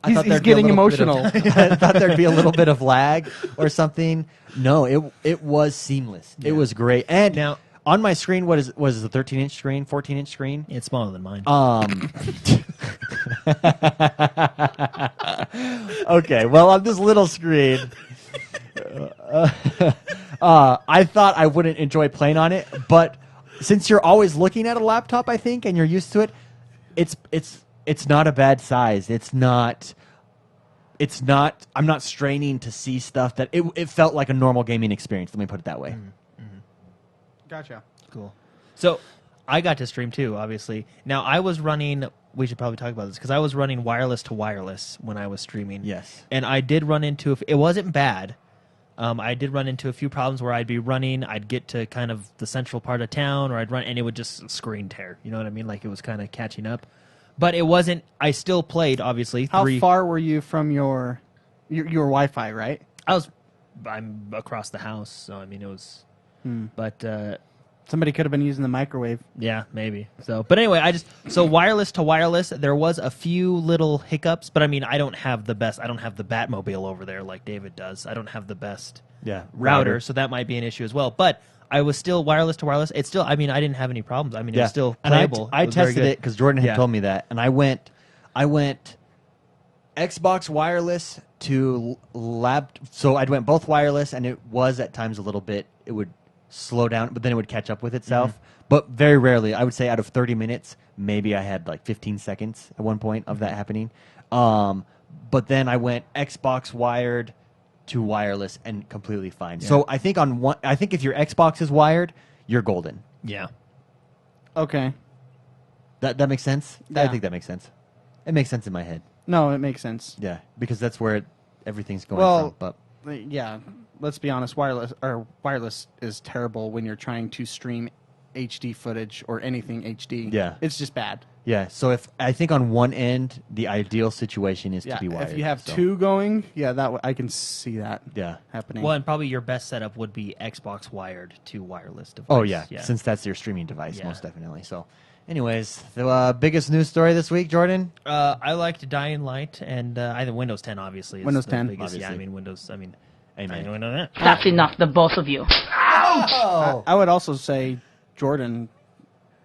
Speaker 1: I thought
Speaker 2: He's
Speaker 1: there'd be a
Speaker 2: getting
Speaker 1: little bit of-
Speaker 2: emotional.
Speaker 1: I thought there'd be a little bit of lag or something. No, it was seamless. It was great. And
Speaker 3: Now-
Speaker 1: on my screen, was it a 13-inch screen, 14-inch screen?
Speaker 3: It's smaller than mine.
Speaker 1: Okay, well, on this little screen, I thought I wouldn't enjoy playing on it, but since you're always looking at a laptop, I think, and you're used to it, it's not a bad size. It's not. I'm not straining to see stuff that it felt like a normal gaming experience. Let me put it that way.
Speaker 2: Gotcha.
Speaker 3: Cool. So I got to stream too, obviously. Now I was running. We should probably talk about this because I was running wireless to wireless when I was streaming.
Speaker 1: Yes.
Speaker 3: And I did run into. It wasn't bad. I did run into a few problems where I'd be running. I'd get to kind of the central part of town, or I'd run, and it would just screen tear. You know what I mean? Like it was kind of catching up. But it wasn't. I still played. Obviously,
Speaker 2: How far were you from your Wi-Fi? Right.
Speaker 3: I'm across the house, so I mean it was. But
Speaker 2: Somebody could have been using the microwave.
Speaker 3: yeah, maybe. So, but anyway, so wireless to wireless, there was a few little hiccups, but I mean, I don't have the Batmobile over there like David does. I don't have the best router, so that might be an issue as well. But I was still wireless to wireless. It's still, I mean, I didn't have any problems. I mean, it was still playable.
Speaker 1: And I
Speaker 3: It was very
Speaker 1: tested
Speaker 3: good.
Speaker 1: it because Jordan had
Speaker 3: Yeah.
Speaker 1: told me that, and I went Xbox wireless to lab. So I went both wireless, and it was at times a little bit. It would slow down, but then it would catch up with itself. But very rarely, I would say out of 30 minutes, maybe I had like 15 seconds at one point of that happening. But then I went Xbox wired to wireless and completely fine. So I think if your Xbox is wired, you're golden.
Speaker 3: Yeah.
Speaker 2: Okay.
Speaker 1: That makes sense? I
Speaker 2: Yeah.
Speaker 1: think that makes sense. It makes sense in my head.
Speaker 2: No, it makes sense.
Speaker 1: Yeah, because that's where everything's going
Speaker 2: Well,
Speaker 1: from. But
Speaker 2: Yeah. Let's be honest. Wireless is terrible when you're trying to stream HD footage or anything HD.
Speaker 1: Yeah.
Speaker 2: It's just bad.
Speaker 1: yeah, so if I think on one end, the ideal situation is to
Speaker 2: Yeah.
Speaker 1: be wired.
Speaker 2: If you have
Speaker 1: so.
Speaker 2: two going, I can see that
Speaker 1: Yeah.
Speaker 2: happening.
Speaker 3: Well, and probably your best setup would be Xbox wired to wireless device.
Speaker 1: Oh, yeah, since that's your streaming device,
Speaker 3: Yeah.
Speaker 1: most definitely. So, anyways, the biggest news story this week, Jordan?
Speaker 3: I liked Dying Light and either Windows 10, obviously. Is
Speaker 2: Windows
Speaker 3: the
Speaker 2: 10.
Speaker 3: biggest. Yeah, I
Speaker 1: Obviously.
Speaker 3: mean Windows. I mean,
Speaker 1: Amen.
Speaker 3: I know.
Speaker 4: That's enough, the both of you.
Speaker 1: Oh!
Speaker 2: I would also say Jordan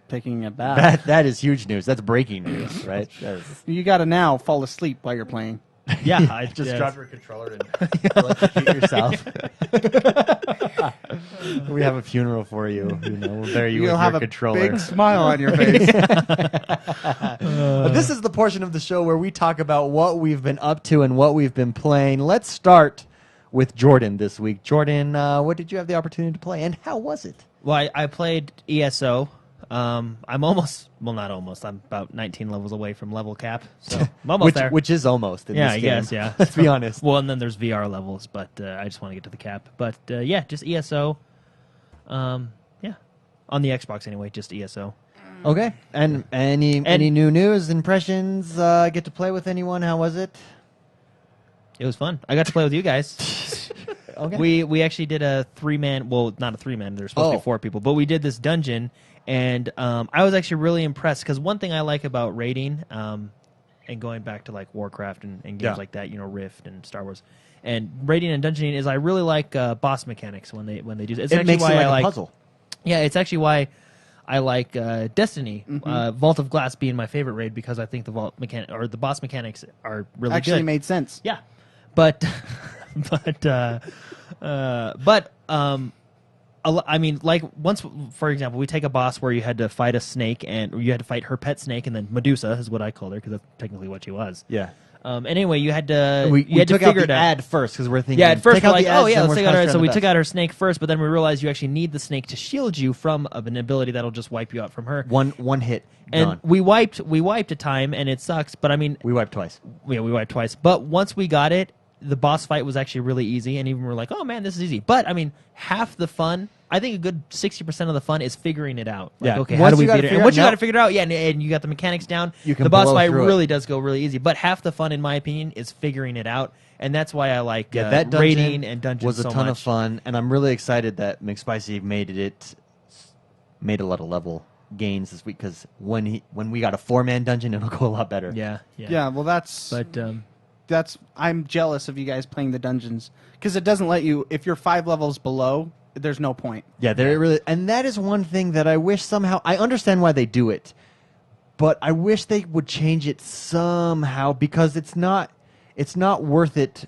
Speaker 2: taking a bath.
Speaker 1: That is huge news. That's breaking news, right? That is-
Speaker 2: You got to now fall asleep while you're playing.
Speaker 3: Yeah, I
Speaker 1: Just
Speaker 3: yeah.
Speaker 1: drop your controller and electrocute yourself. We have a funeral for you. We'll bury you
Speaker 2: You'll
Speaker 1: with
Speaker 2: have
Speaker 1: your
Speaker 2: a
Speaker 1: controller.
Speaker 2: big smile on your face.
Speaker 1: This is the portion of the show where we talk about what we've been up to and what we've been playing. Let's start with Jordan this week. Jordan, what did you have the opportunity to play, and how was it?
Speaker 3: Well, I played ESO. I'm almost, well, not almost. I'm about 19 levels away from level cap, so I'm almost there.
Speaker 1: Which is almost in
Speaker 3: Yeah,
Speaker 1: this
Speaker 3: I
Speaker 1: game.
Speaker 3: guess, yeah.
Speaker 1: Let's be honest.
Speaker 3: Well, and then there's VR levels, but I just want to get to the cap. But yeah, just ESO. Yeah, on the Xbox anyway, just ESO.
Speaker 1: Okay. And any new news, impressions? Get to play with anyone? How was it?
Speaker 3: It was fun. I got to play with you guys.
Speaker 1: Okay.
Speaker 3: We actually did a 3-man. Well, not a 3-man. There's supposed to be 4 people, but we did this dungeon, and I was actually really impressed because one thing I like about raiding, and going back to like Warcraft and games like that, Rift and Star Wars, and raiding and dungeoning is I really like boss mechanics when they do. It's
Speaker 1: It makes it like a puzzle.
Speaker 3: Yeah, it's actually why I like Destiny, Vault of Glass being my favorite raid because I think the vault mechanic or the boss mechanics are really
Speaker 2: Actually
Speaker 3: good.
Speaker 2: made sense.
Speaker 3: Yeah, but I mean, like once, for example, we take a boss where you had to fight a snake or you had to fight her pet snake, and then Medusa is what I called her because that's technically what she was.
Speaker 1: Yeah.
Speaker 3: And anyway, you had to
Speaker 1: We
Speaker 3: had
Speaker 1: took
Speaker 3: to figure
Speaker 1: out the
Speaker 3: it out.
Speaker 1: ad first because we're thinking.
Speaker 3: Yeah, at first
Speaker 1: take
Speaker 3: we're
Speaker 1: out
Speaker 3: like,
Speaker 1: the ads,
Speaker 3: oh yeah,
Speaker 1: then
Speaker 3: let's
Speaker 1: we're
Speaker 3: take out our.
Speaker 1: concentrating
Speaker 3: So
Speaker 1: on
Speaker 3: we
Speaker 1: the
Speaker 3: took
Speaker 1: best.
Speaker 3: out our snake first, but then we realized you actually need the snake to shield you from an ability that'll just wipe you out from her.
Speaker 1: One hit.
Speaker 3: And
Speaker 1: Gone.
Speaker 3: we wiped a time, and it sucks. But I mean,
Speaker 1: We wiped twice.
Speaker 3: yeah, we wiped twice. But once we got it, the boss fight was actually really easy, and even we're like, oh man, this is easy. But I mean, half the fun, I think a good 60% of the fun is figuring it out. Like,
Speaker 1: Yeah.
Speaker 3: okay,
Speaker 1: Once
Speaker 3: how do we
Speaker 1: you gotta
Speaker 3: beat it?
Speaker 1: figure
Speaker 3: And
Speaker 1: it
Speaker 3: once you
Speaker 1: out-
Speaker 3: got to figure it out, yeah, and you got the mechanics down,
Speaker 1: You can
Speaker 3: the boss
Speaker 1: blow
Speaker 3: fight
Speaker 1: through it.
Speaker 3: really does go really easy. But half the fun, in my opinion, is figuring it out, and that's why I like
Speaker 1: That dungeon
Speaker 3: raiding and dungeons
Speaker 1: was a
Speaker 3: so
Speaker 1: ton
Speaker 3: much.
Speaker 1: of fun, and I'm really excited that McSpicy made a lot of level gains this week because when we got a 4-man dungeon, it'll go a lot better.
Speaker 3: Yeah.
Speaker 2: Yeah, well, that's I'm jealous of you guys playing the dungeons because it doesn't let you. If you're 5 levels below, there's no point.
Speaker 1: Yeah, they're really, and that is one thing that I wish somehow. I understand why they do it, but I wish they would change it somehow because it's not worth it.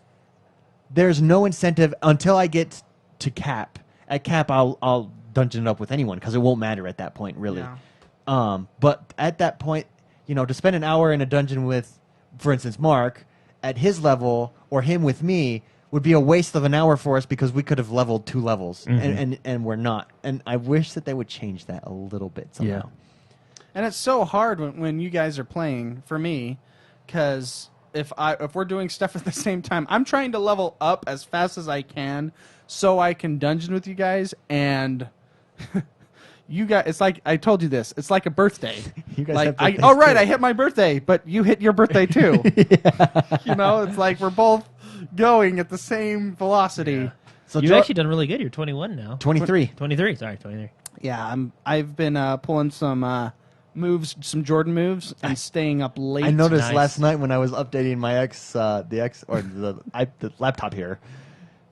Speaker 1: There's no incentive until I get to cap. At cap, I'll dungeon it up with anyone because it won't matter at that point, really.
Speaker 2: Yeah.
Speaker 1: But at that point, to spend an hour in a dungeon with, for instance, Mark at his level or him with me would be a waste of an hour for us because we could have leveled 2 levels and we're not. And I wish that they would change that a little bit somehow.
Speaker 2: And it's so hard when you guys are playing for me because if we're doing stuff at the same time, I'm trying to level up as fast as I can so I can dungeon with you guys and. You guys, it's like I told you this. It's like a birthday.
Speaker 1: You guys
Speaker 2: like
Speaker 1: have birthdays
Speaker 2: oh right,
Speaker 1: too.
Speaker 2: I hit my birthday, but you hit your birthday too. It's like we're both going at the same velocity.
Speaker 3: Yeah.
Speaker 1: So
Speaker 3: You've actually done really good. You're 21 now.
Speaker 1: 23.
Speaker 3: 23. Sorry, 23.
Speaker 2: Yeah, I've been pulling some moves, some Jordan moves, and staying up late.
Speaker 1: I noticed
Speaker 3: Nice.
Speaker 1: last night when I was updating my the laptop here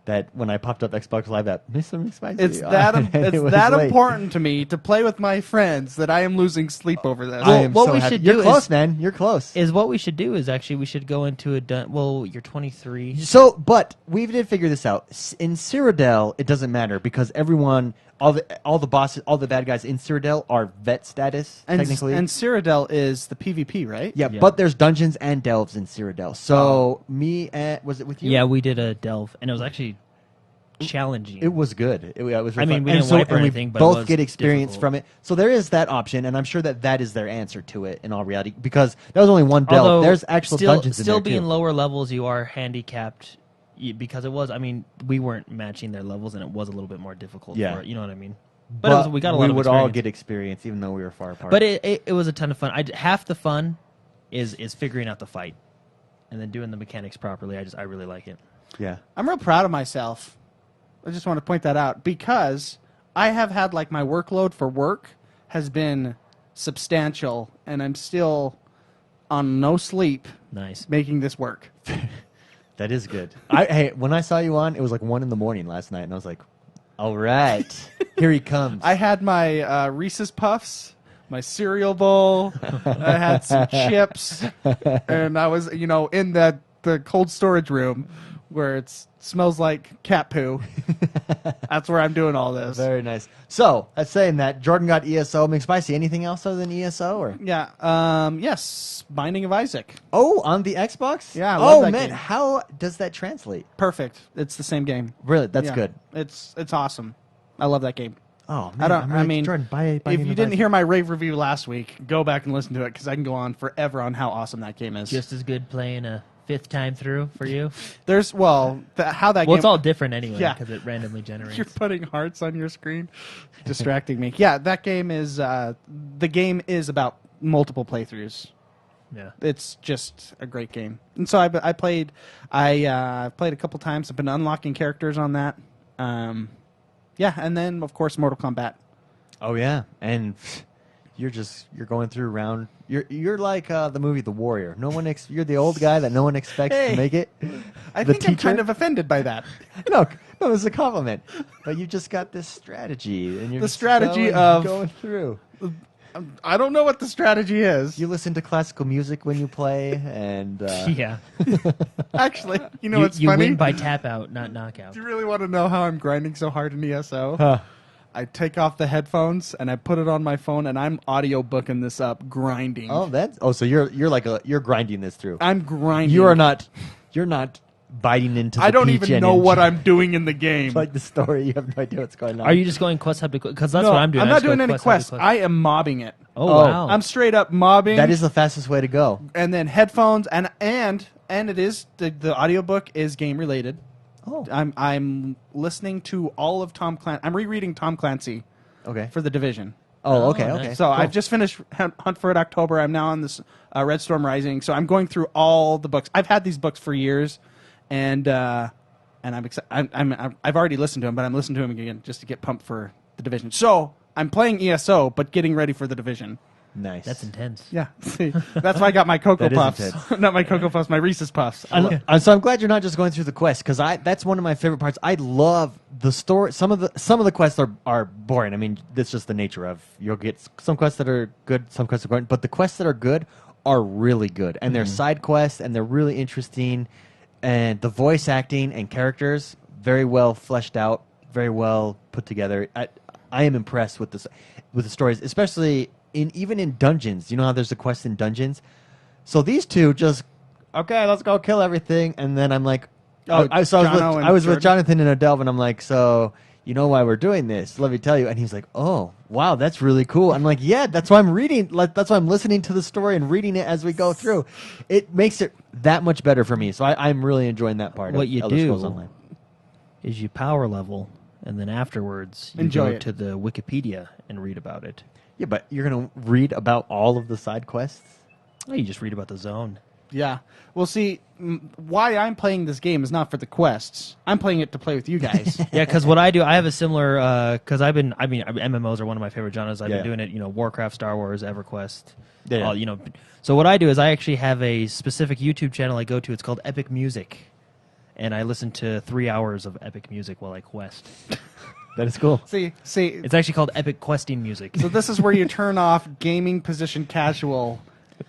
Speaker 1: that when I popped up Xbox Live app, Mr. McSpicy.
Speaker 2: It's that
Speaker 1: It was
Speaker 2: that
Speaker 1: late.
Speaker 2: important to me to play with my friends that I am losing sleep over this.
Speaker 1: I am
Speaker 3: what
Speaker 1: so
Speaker 3: we
Speaker 1: happy.
Speaker 3: should
Speaker 1: You're
Speaker 3: do
Speaker 1: close,
Speaker 3: is-
Speaker 1: man. You're close.
Speaker 3: What we should do is actually we should go into well, you're 23.
Speaker 1: So, but we did figure this out. In Cyrodiil, it doesn't matter because everyone, all the bosses, all the bad guys in Cyrodiil are vet status technically.
Speaker 2: And Cyrodiil is the PvP, right?
Speaker 1: yeah,
Speaker 3: Yeah.
Speaker 1: but there's dungeons and delves in Cyrodiil. So was it with you?
Speaker 3: Yeah, we did a delve, and it was actually challenging.
Speaker 1: It was good. It was.
Speaker 3: I mean, we
Speaker 1: and
Speaker 3: didn't wipe or
Speaker 1: and we
Speaker 3: anything, but it
Speaker 1: both
Speaker 3: was
Speaker 1: get experience
Speaker 3: difficult.
Speaker 1: from it. So there is that option, and I'm sure that is their answer to it in all reality because that was only one delve.
Speaker 3: Although
Speaker 1: There's actual
Speaker 3: still,
Speaker 1: dungeons in
Speaker 3: still
Speaker 1: there
Speaker 3: being
Speaker 1: too.
Speaker 3: lower levels, you are handicapped because it was. I mean, we weren't matching their levels, and it was a little bit more difficult.
Speaker 1: Yeah.
Speaker 3: For it, you know what I mean. But it was, we got a lot of
Speaker 1: would
Speaker 3: experience.
Speaker 1: all get experience, even though we were far apart.
Speaker 3: But it was a ton of fun. Half the fun is figuring out the fight, and then doing the mechanics properly. I really like it.
Speaker 1: yeah,
Speaker 2: I'm real proud of myself. I just want to point that out because I have had like my workload for work has been substantial, and I'm still on no sleep
Speaker 3: Nice.
Speaker 2: making this work.
Speaker 1: that is good. Hey, when I saw you on, it was like 1 a.m. last night, and I was like, "All right, here he comes."
Speaker 2: I had my Reese's Puffs, my cereal bowl. I had some chips, and I was, in the the cold storage room where it smells like cat poo. That's where I'm doing all this.
Speaker 1: Very nice. So, saying that, Jordan got ESO. McSpicy, anything else other than ESO? Or?
Speaker 2: Yeah. Yes. Binding of Isaac.
Speaker 1: Oh, on the Xbox?
Speaker 2: Yeah, I love that
Speaker 1: man,
Speaker 2: game.
Speaker 1: how does that translate?
Speaker 2: Perfect. It's the same game.
Speaker 1: Really, that's
Speaker 2: Yeah.
Speaker 1: good.
Speaker 2: It's awesome. I love that game.
Speaker 1: Oh man,
Speaker 2: I mean,
Speaker 1: Jordan, buy
Speaker 2: if you didn't hear my rave review last week, go back and listen to it because I can go on forever on how awesome that game is.
Speaker 3: Just as good playing a 5th time through for you.
Speaker 2: There's how that game.
Speaker 3: It's all different anyway
Speaker 2: Yeah.
Speaker 3: because it randomly generates.
Speaker 2: You're putting hearts on your screen, distracting me. Yeah, that game is. The game is about multiple playthroughs.
Speaker 3: Yeah.
Speaker 2: It's just a great game, and so I played. I played a couple times. I've been unlocking characters on that. Yeah, and then of course Mortal Kombat.
Speaker 1: Oh yeah, and you're going through round. You're like the movie The Warrior. No one you're the old guy that no one expects to make it.
Speaker 2: I
Speaker 1: The
Speaker 2: think I'm kind
Speaker 1: teacher?
Speaker 2: of offended by that.
Speaker 1: No, it's a compliment. But you just got this strategy, and you're
Speaker 2: The
Speaker 1: just
Speaker 2: strategy of-
Speaker 1: going through.
Speaker 2: I don't know what the strategy is.
Speaker 1: You listen to classical music when you play, and
Speaker 3: Yeah.
Speaker 2: Actually, you know
Speaker 3: you,
Speaker 2: what's
Speaker 3: you
Speaker 2: funny?
Speaker 3: win by tap out, not knockout.
Speaker 2: Do you really want to know how I'm grinding so hard in ESO?
Speaker 1: Huh.
Speaker 2: I take off the headphones and I put it on my phone and I'm audio booking this up, grinding.
Speaker 1: So you're grinding this through.
Speaker 2: I'm grinding.
Speaker 1: You're not biting into the
Speaker 2: I don't
Speaker 1: peach
Speaker 2: even
Speaker 1: and
Speaker 2: know what
Speaker 1: enjoy-
Speaker 2: I'm doing in the game.
Speaker 1: like the story. You have no idea what's going on.
Speaker 3: Are you just going quest hub to quest? Because that's
Speaker 2: No,
Speaker 3: what I'm doing.
Speaker 2: I'm
Speaker 3: I
Speaker 2: not
Speaker 3: just go
Speaker 2: doing any
Speaker 3: quest hub to
Speaker 2: quests.
Speaker 3: quest.
Speaker 2: I am mobbing it.
Speaker 3: Oh,
Speaker 1: Oh.
Speaker 3: wow.
Speaker 2: I'm straight up mobbing.
Speaker 1: That is the fastest way to go.
Speaker 2: and then headphones and it is the audiobook is game related.
Speaker 1: Oh,
Speaker 2: I'm listening to all of Tom Clancy. I'm rereading Tom Clancy
Speaker 1: okay.
Speaker 2: for The Division.
Speaker 1: Oh, okay,
Speaker 3: nice.
Speaker 1: okay.
Speaker 2: So
Speaker 1: Cool.
Speaker 2: I've just finished Hunt for Red October. I'm now on this Red Storm Rising. So I'm going through all the books. I've had these books for years, and I'm excited. I've already listened to them, but I'm listening to them again just to get pumped for The Division. So I'm playing ESO, but getting ready for The Division.
Speaker 1: Nice.
Speaker 3: That's intense.
Speaker 2: Yeah, see, that's why I got my Cocoa
Speaker 1: That is
Speaker 2: Puffs.
Speaker 1: intense.
Speaker 2: Not my Cocoa Puffs, my Reese's Puffs.
Speaker 1: So I'm glad you're not just going through the quest because that's one of my favorite parts. I love the story. Some of the quests are boring. I mean, that's just the nature of you'll get some quests that are good, some quests are boring, but the quests that are good are really good, and they're side quests and they're really interesting, and the voice acting and characters very well fleshed out, very well put together. I am impressed with the stories, especially even in dungeons. You know how there's a quest in dungeons? So these two just, okay, let's go kill everything. And then I'm like,
Speaker 2: Oh,
Speaker 1: I
Speaker 2: Jono
Speaker 1: was
Speaker 2: and
Speaker 1: with Jonathan and Adelv, and I'm like, so you know why we're doing this? Let me tell you. And he's like, oh, wow, that's really cool. I'm like, yeah, that's why I'm reading. That's why I'm listening to the story and reading it as we go through. It makes it that much better for me. So I'm really enjoying that part
Speaker 3: What
Speaker 1: of
Speaker 3: you
Speaker 1: Elder
Speaker 3: do
Speaker 1: Scrolls Online.
Speaker 3: is you power level, and then afterwards you
Speaker 2: Enjoy
Speaker 3: go
Speaker 2: it.
Speaker 3: to the Wikipedia and read about it.
Speaker 1: Yeah, but you're going to read about all of the side quests?
Speaker 3: Oh, you just read about the zone.
Speaker 2: Yeah. Well, see, why I'm playing this game is not for the quests. I'm playing it to play with you guys.
Speaker 3: Yeah, because what I do, I have a similar. Because MMOs are one of my favorite genres. I've
Speaker 1: Yeah.
Speaker 3: been doing it. Warcraft, Star Wars, EverQuest.
Speaker 1: Yeah.
Speaker 3: all. So what I do is I actually have a specific YouTube channel I go to. It's called Epic Music, and I listen to 3 hours of epic music while I quest.
Speaker 1: That is cool.
Speaker 2: see.
Speaker 3: It's actually called Epic Questing Music.
Speaker 2: So this is where you turn off gaming position casual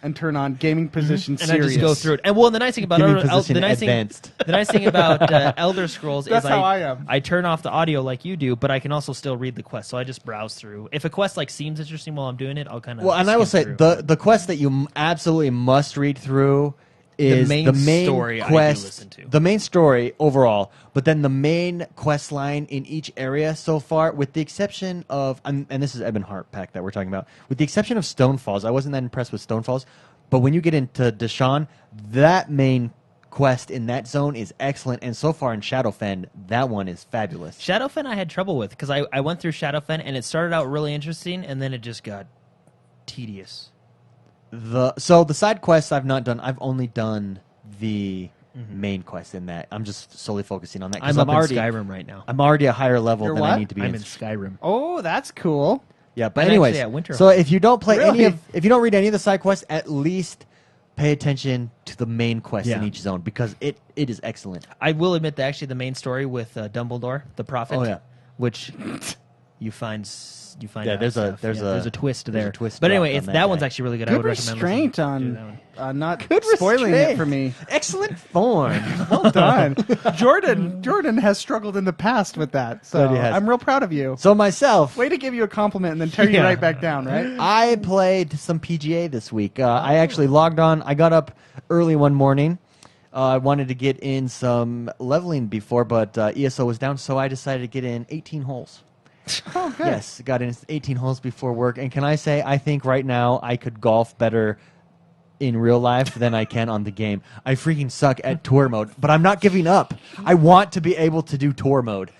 Speaker 2: and turn on gaming position
Speaker 3: And
Speaker 2: serious.
Speaker 3: I just go through it. And the nice thing about
Speaker 1: Gaming
Speaker 3: the
Speaker 1: position
Speaker 3: nice
Speaker 1: advanced.
Speaker 3: thing, the nice thing about Elder Scrolls
Speaker 2: That's
Speaker 3: is
Speaker 2: how I am.
Speaker 3: I turn off the audio like you do, but I can also still read the quest. So I just browse through. If a quest seems interesting while I'm doing it, I'll kind of.
Speaker 1: Well, and I will say the quest that you absolutely must read through is
Speaker 3: main
Speaker 1: the main
Speaker 3: story I do
Speaker 1: quest,
Speaker 3: listen to.
Speaker 1: the main story overall, but then the main quest line in each area so far, with the exception of, and this is Ebon Heart Pack that we're talking about, with the exception of Stonefalls. I wasn't that impressed with Stonefalls, but when you get into Deshaun, that main quest in that zone is excellent, and so far in Shadowfen, that one is fabulous.
Speaker 3: Shadowfen I had trouble with because I went through Shadowfen and it started out really interesting and then it just got tedious.
Speaker 1: So the side quests I've not done. I've only done the main quest in that. I'm just solely focusing on that. 'cause
Speaker 3: I'm up
Speaker 1: already
Speaker 3: in Skyrim right now.
Speaker 1: I'm already a higher level
Speaker 2: You're
Speaker 1: than
Speaker 2: what?
Speaker 1: I need to be.
Speaker 3: I'm in Skyrim.
Speaker 2: Oh, that's cool.
Speaker 1: Yeah, but
Speaker 3: I'm
Speaker 1: anyways,
Speaker 3: actually at Winterhome.
Speaker 1: so if you don't play
Speaker 2: Really?
Speaker 1: if you don't read any of the side quests, at least pay attention to the main quest in
Speaker 3: Yeah.
Speaker 1: each zone because it is excellent.
Speaker 3: I will admit that actually the main story with Dumbledore, the prophet,
Speaker 1: Oh, yeah.
Speaker 3: which you find
Speaker 1: Yeah,
Speaker 3: out
Speaker 1: there's a-
Speaker 3: stuff.
Speaker 1: there's
Speaker 3: Yeah,
Speaker 1: a-
Speaker 3: a twist
Speaker 1: there's a
Speaker 3: there.
Speaker 1: twist
Speaker 3: but anyway,
Speaker 1: dropped
Speaker 3: it's
Speaker 1: on
Speaker 3: that
Speaker 1: that
Speaker 3: one's
Speaker 1: guy.
Speaker 3: actually really good. I
Speaker 2: Good
Speaker 3: would recommend
Speaker 2: restraint
Speaker 3: listening to that one.
Speaker 2: on not
Speaker 1: Good
Speaker 2: spoiling it
Speaker 1: restraint.
Speaker 2: for me.
Speaker 1: Excellent form.
Speaker 2: Well done. Jordan has struggled in the past with that, so
Speaker 1: But he has.
Speaker 2: I'm real proud of you.
Speaker 1: So myself,
Speaker 2: Way to give you a compliment and then tear you
Speaker 3: Yeah.
Speaker 2: right back down, right?
Speaker 1: I played some PGA this week. I actually logged on. I got up early one morning. I wanted to get in some leveling before, but ESO was down, so I decided to get in 18 holes.
Speaker 2: Oh, good.
Speaker 1: Yes, got in 18 holes before work. And can I say, I think right now I could golf better in real life than I can on the game. I freaking suck at tour mode, but I'm not giving up. I want to be able to do tour mode.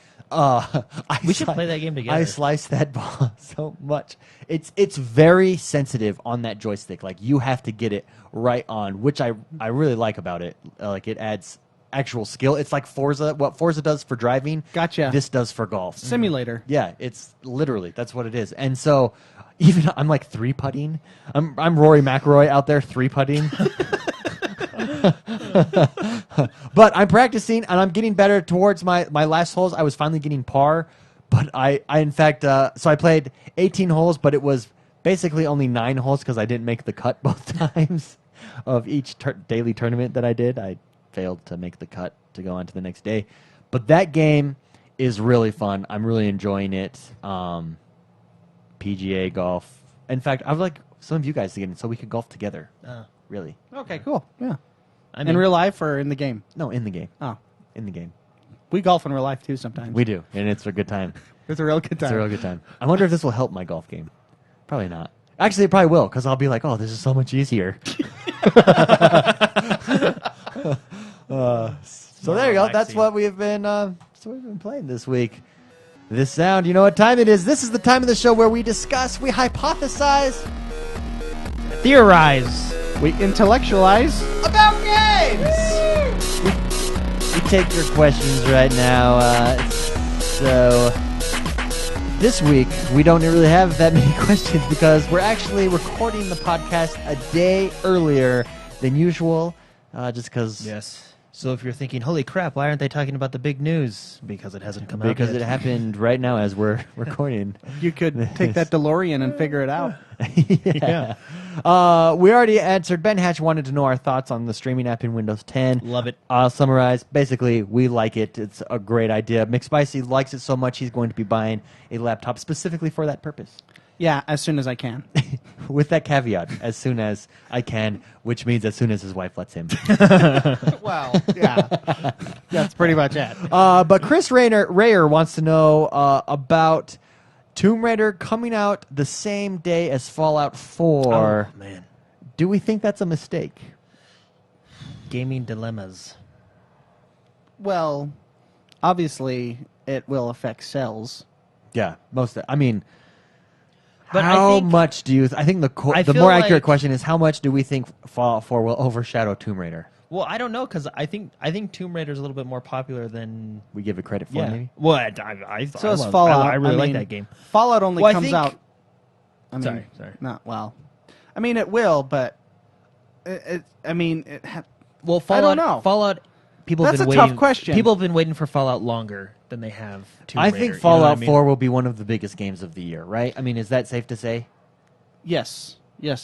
Speaker 3: We should play that game together.
Speaker 1: I sliced that ball so much. It's very sensitive on that joystick. Like, you have to get it right on, which I really like about it. Like, it adds actual skill. It's like Forza. What Forza does for driving,
Speaker 2: Gotcha.
Speaker 1: this does for golf.
Speaker 2: Simulator.
Speaker 1: Yeah, it's literally, that's what it is. And so even I'm like three putting. I'm Rory McIlroy out there three putting. But I'm practicing and I'm getting better towards my last holes. I was finally getting par, but I in fact so I played 18 holes, but it was basically only 9 holes because I didn't make the cut both times of each daily tournament that I did. I failed to make the cut to go on to the next day. But that game is really fun. I'm really enjoying it. PGA golf. In fact, I would like some of you guys to get in so we could golf together. Really.
Speaker 2: Okay, cool. Yeah.
Speaker 3: I
Speaker 2: In
Speaker 3: mean,
Speaker 2: real life or in the game?
Speaker 1: No, in the game.
Speaker 2: Oh.
Speaker 1: In the game.
Speaker 2: We golf in real life too sometimes.
Speaker 1: We do, and it's a good time.
Speaker 2: It's a real good time.
Speaker 1: It's a real good time. I wonder if this will help my golf game. Probably not. Actually, it probably will, because I'll be like, oh, this is so much easier. So there you go. That's
Speaker 3: relaxing.
Speaker 1: what we've been playing this week. This sound, you know what time it is. This is the time of the show where we discuss, we hypothesize
Speaker 3: theorize.
Speaker 2: We intellectualize.
Speaker 1: about games. We take your questions right now. So this week we don't really have that many questions because we're actually recording the podcast a day earlier than usual, just because.
Speaker 3: Yes. So if you're thinking, holy crap, why aren't they talking about the big news? Because it hasn't come out
Speaker 1: Because
Speaker 3: yet.
Speaker 1: it happened right now as we're recording.
Speaker 2: You could take that DeLorean and figure it out.
Speaker 1: Yeah. We already answered. Ben Hatch wanted to know our thoughts on the streaming app in Windows 10.
Speaker 3: Love it.
Speaker 1: I'll summarize. Basically, we like it. It's a great idea. McSpicy likes it so much he's going to be buying a laptop specifically for that purpose.
Speaker 2: Yeah, as soon as I can.
Speaker 1: With that caveat, as soon as I can, which means as soon as his wife lets him.
Speaker 2: Well, yeah. That's pretty much it.
Speaker 1: But Chris Rayer wants to know about Tomb Raider coming out the same day as Fallout 4.
Speaker 3: Oh, man.
Speaker 1: Do we think that's a mistake?
Speaker 3: Gaming dilemmas.
Speaker 2: Well, obviously, it will affect sales.
Speaker 1: Yeah, I mean,
Speaker 3: But I
Speaker 1: how
Speaker 3: think-
Speaker 1: much do you? I think
Speaker 3: I
Speaker 1: the
Speaker 3: feel
Speaker 1: more accurate
Speaker 3: like-
Speaker 1: question is how much do we think Fallout 4 will overshadow Tomb Raider?
Speaker 3: Well, I don't know, because I think Tomb Raider is a little bit more popular than...
Speaker 1: We give it credit for, maybe.
Speaker 3: Well,
Speaker 2: So is Fallout.
Speaker 3: I really like
Speaker 2: mean,
Speaker 3: that game.
Speaker 2: Fallout only
Speaker 3: Well, I
Speaker 2: comes
Speaker 3: think-
Speaker 2: out. I mean,
Speaker 3: Sorry.
Speaker 2: Not well. I mean, it will, but it
Speaker 3: Well,
Speaker 2: I
Speaker 3: Fallout...
Speaker 2: don't know.
Speaker 3: Fallout... People have
Speaker 2: That's
Speaker 3: been
Speaker 2: a tough
Speaker 3: waiting,
Speaker 2: question.
Speaker 3: People have been waiting for Fallout longer than they have Tomb
Speaker 1: I
Speaker 3: Raider.
Speaker 1: think
Speaker 3: you know
Speaker 1: Fallout
Speaker 3: what I mean?
Speaker 1: 4 will be one of the biggest games of the year, right? I mean, is that safe to say?
Speaker 2: yes,